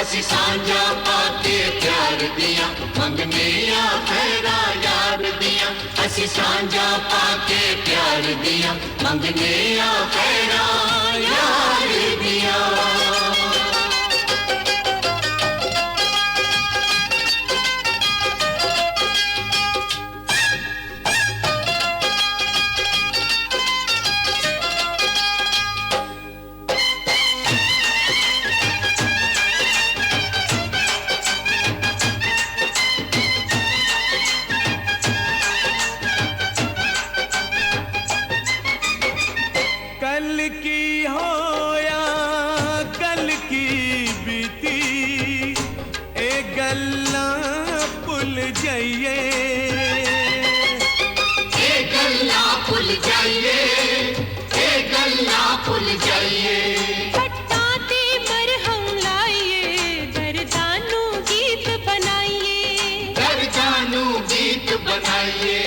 ਅਸੀਂ ਸਾਂਝਾ ਪਾ ਕੇ ਪਿਆਰ ਦੀਆਂ ਮੰਗਨੇ ਆ ਖੈਰਾਂ ਯਾਰ ਦੀਆਂ, ਅਸੀਂ ਸਾਂਝਾ ਪਾ ਕੇ ਪਿਆਰ ਦੀਆਂ ਮੰਗਨੇ ਆ ਖੈਰਾਂ ਯਾਰ ਦੀਆਂ। जाइए, ये गल्ला भुल जाइए, ये गल्ला भुल जाइए। खट्टा ते मरहम लाइए, दर्दानू गीत बनाइए, दर्दानू गीत बनाइए।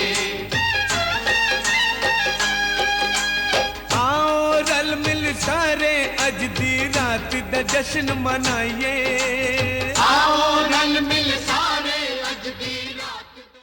आओ रल मिल सारे अज दी रात दा जश्न मनाइए, आओ रल मिल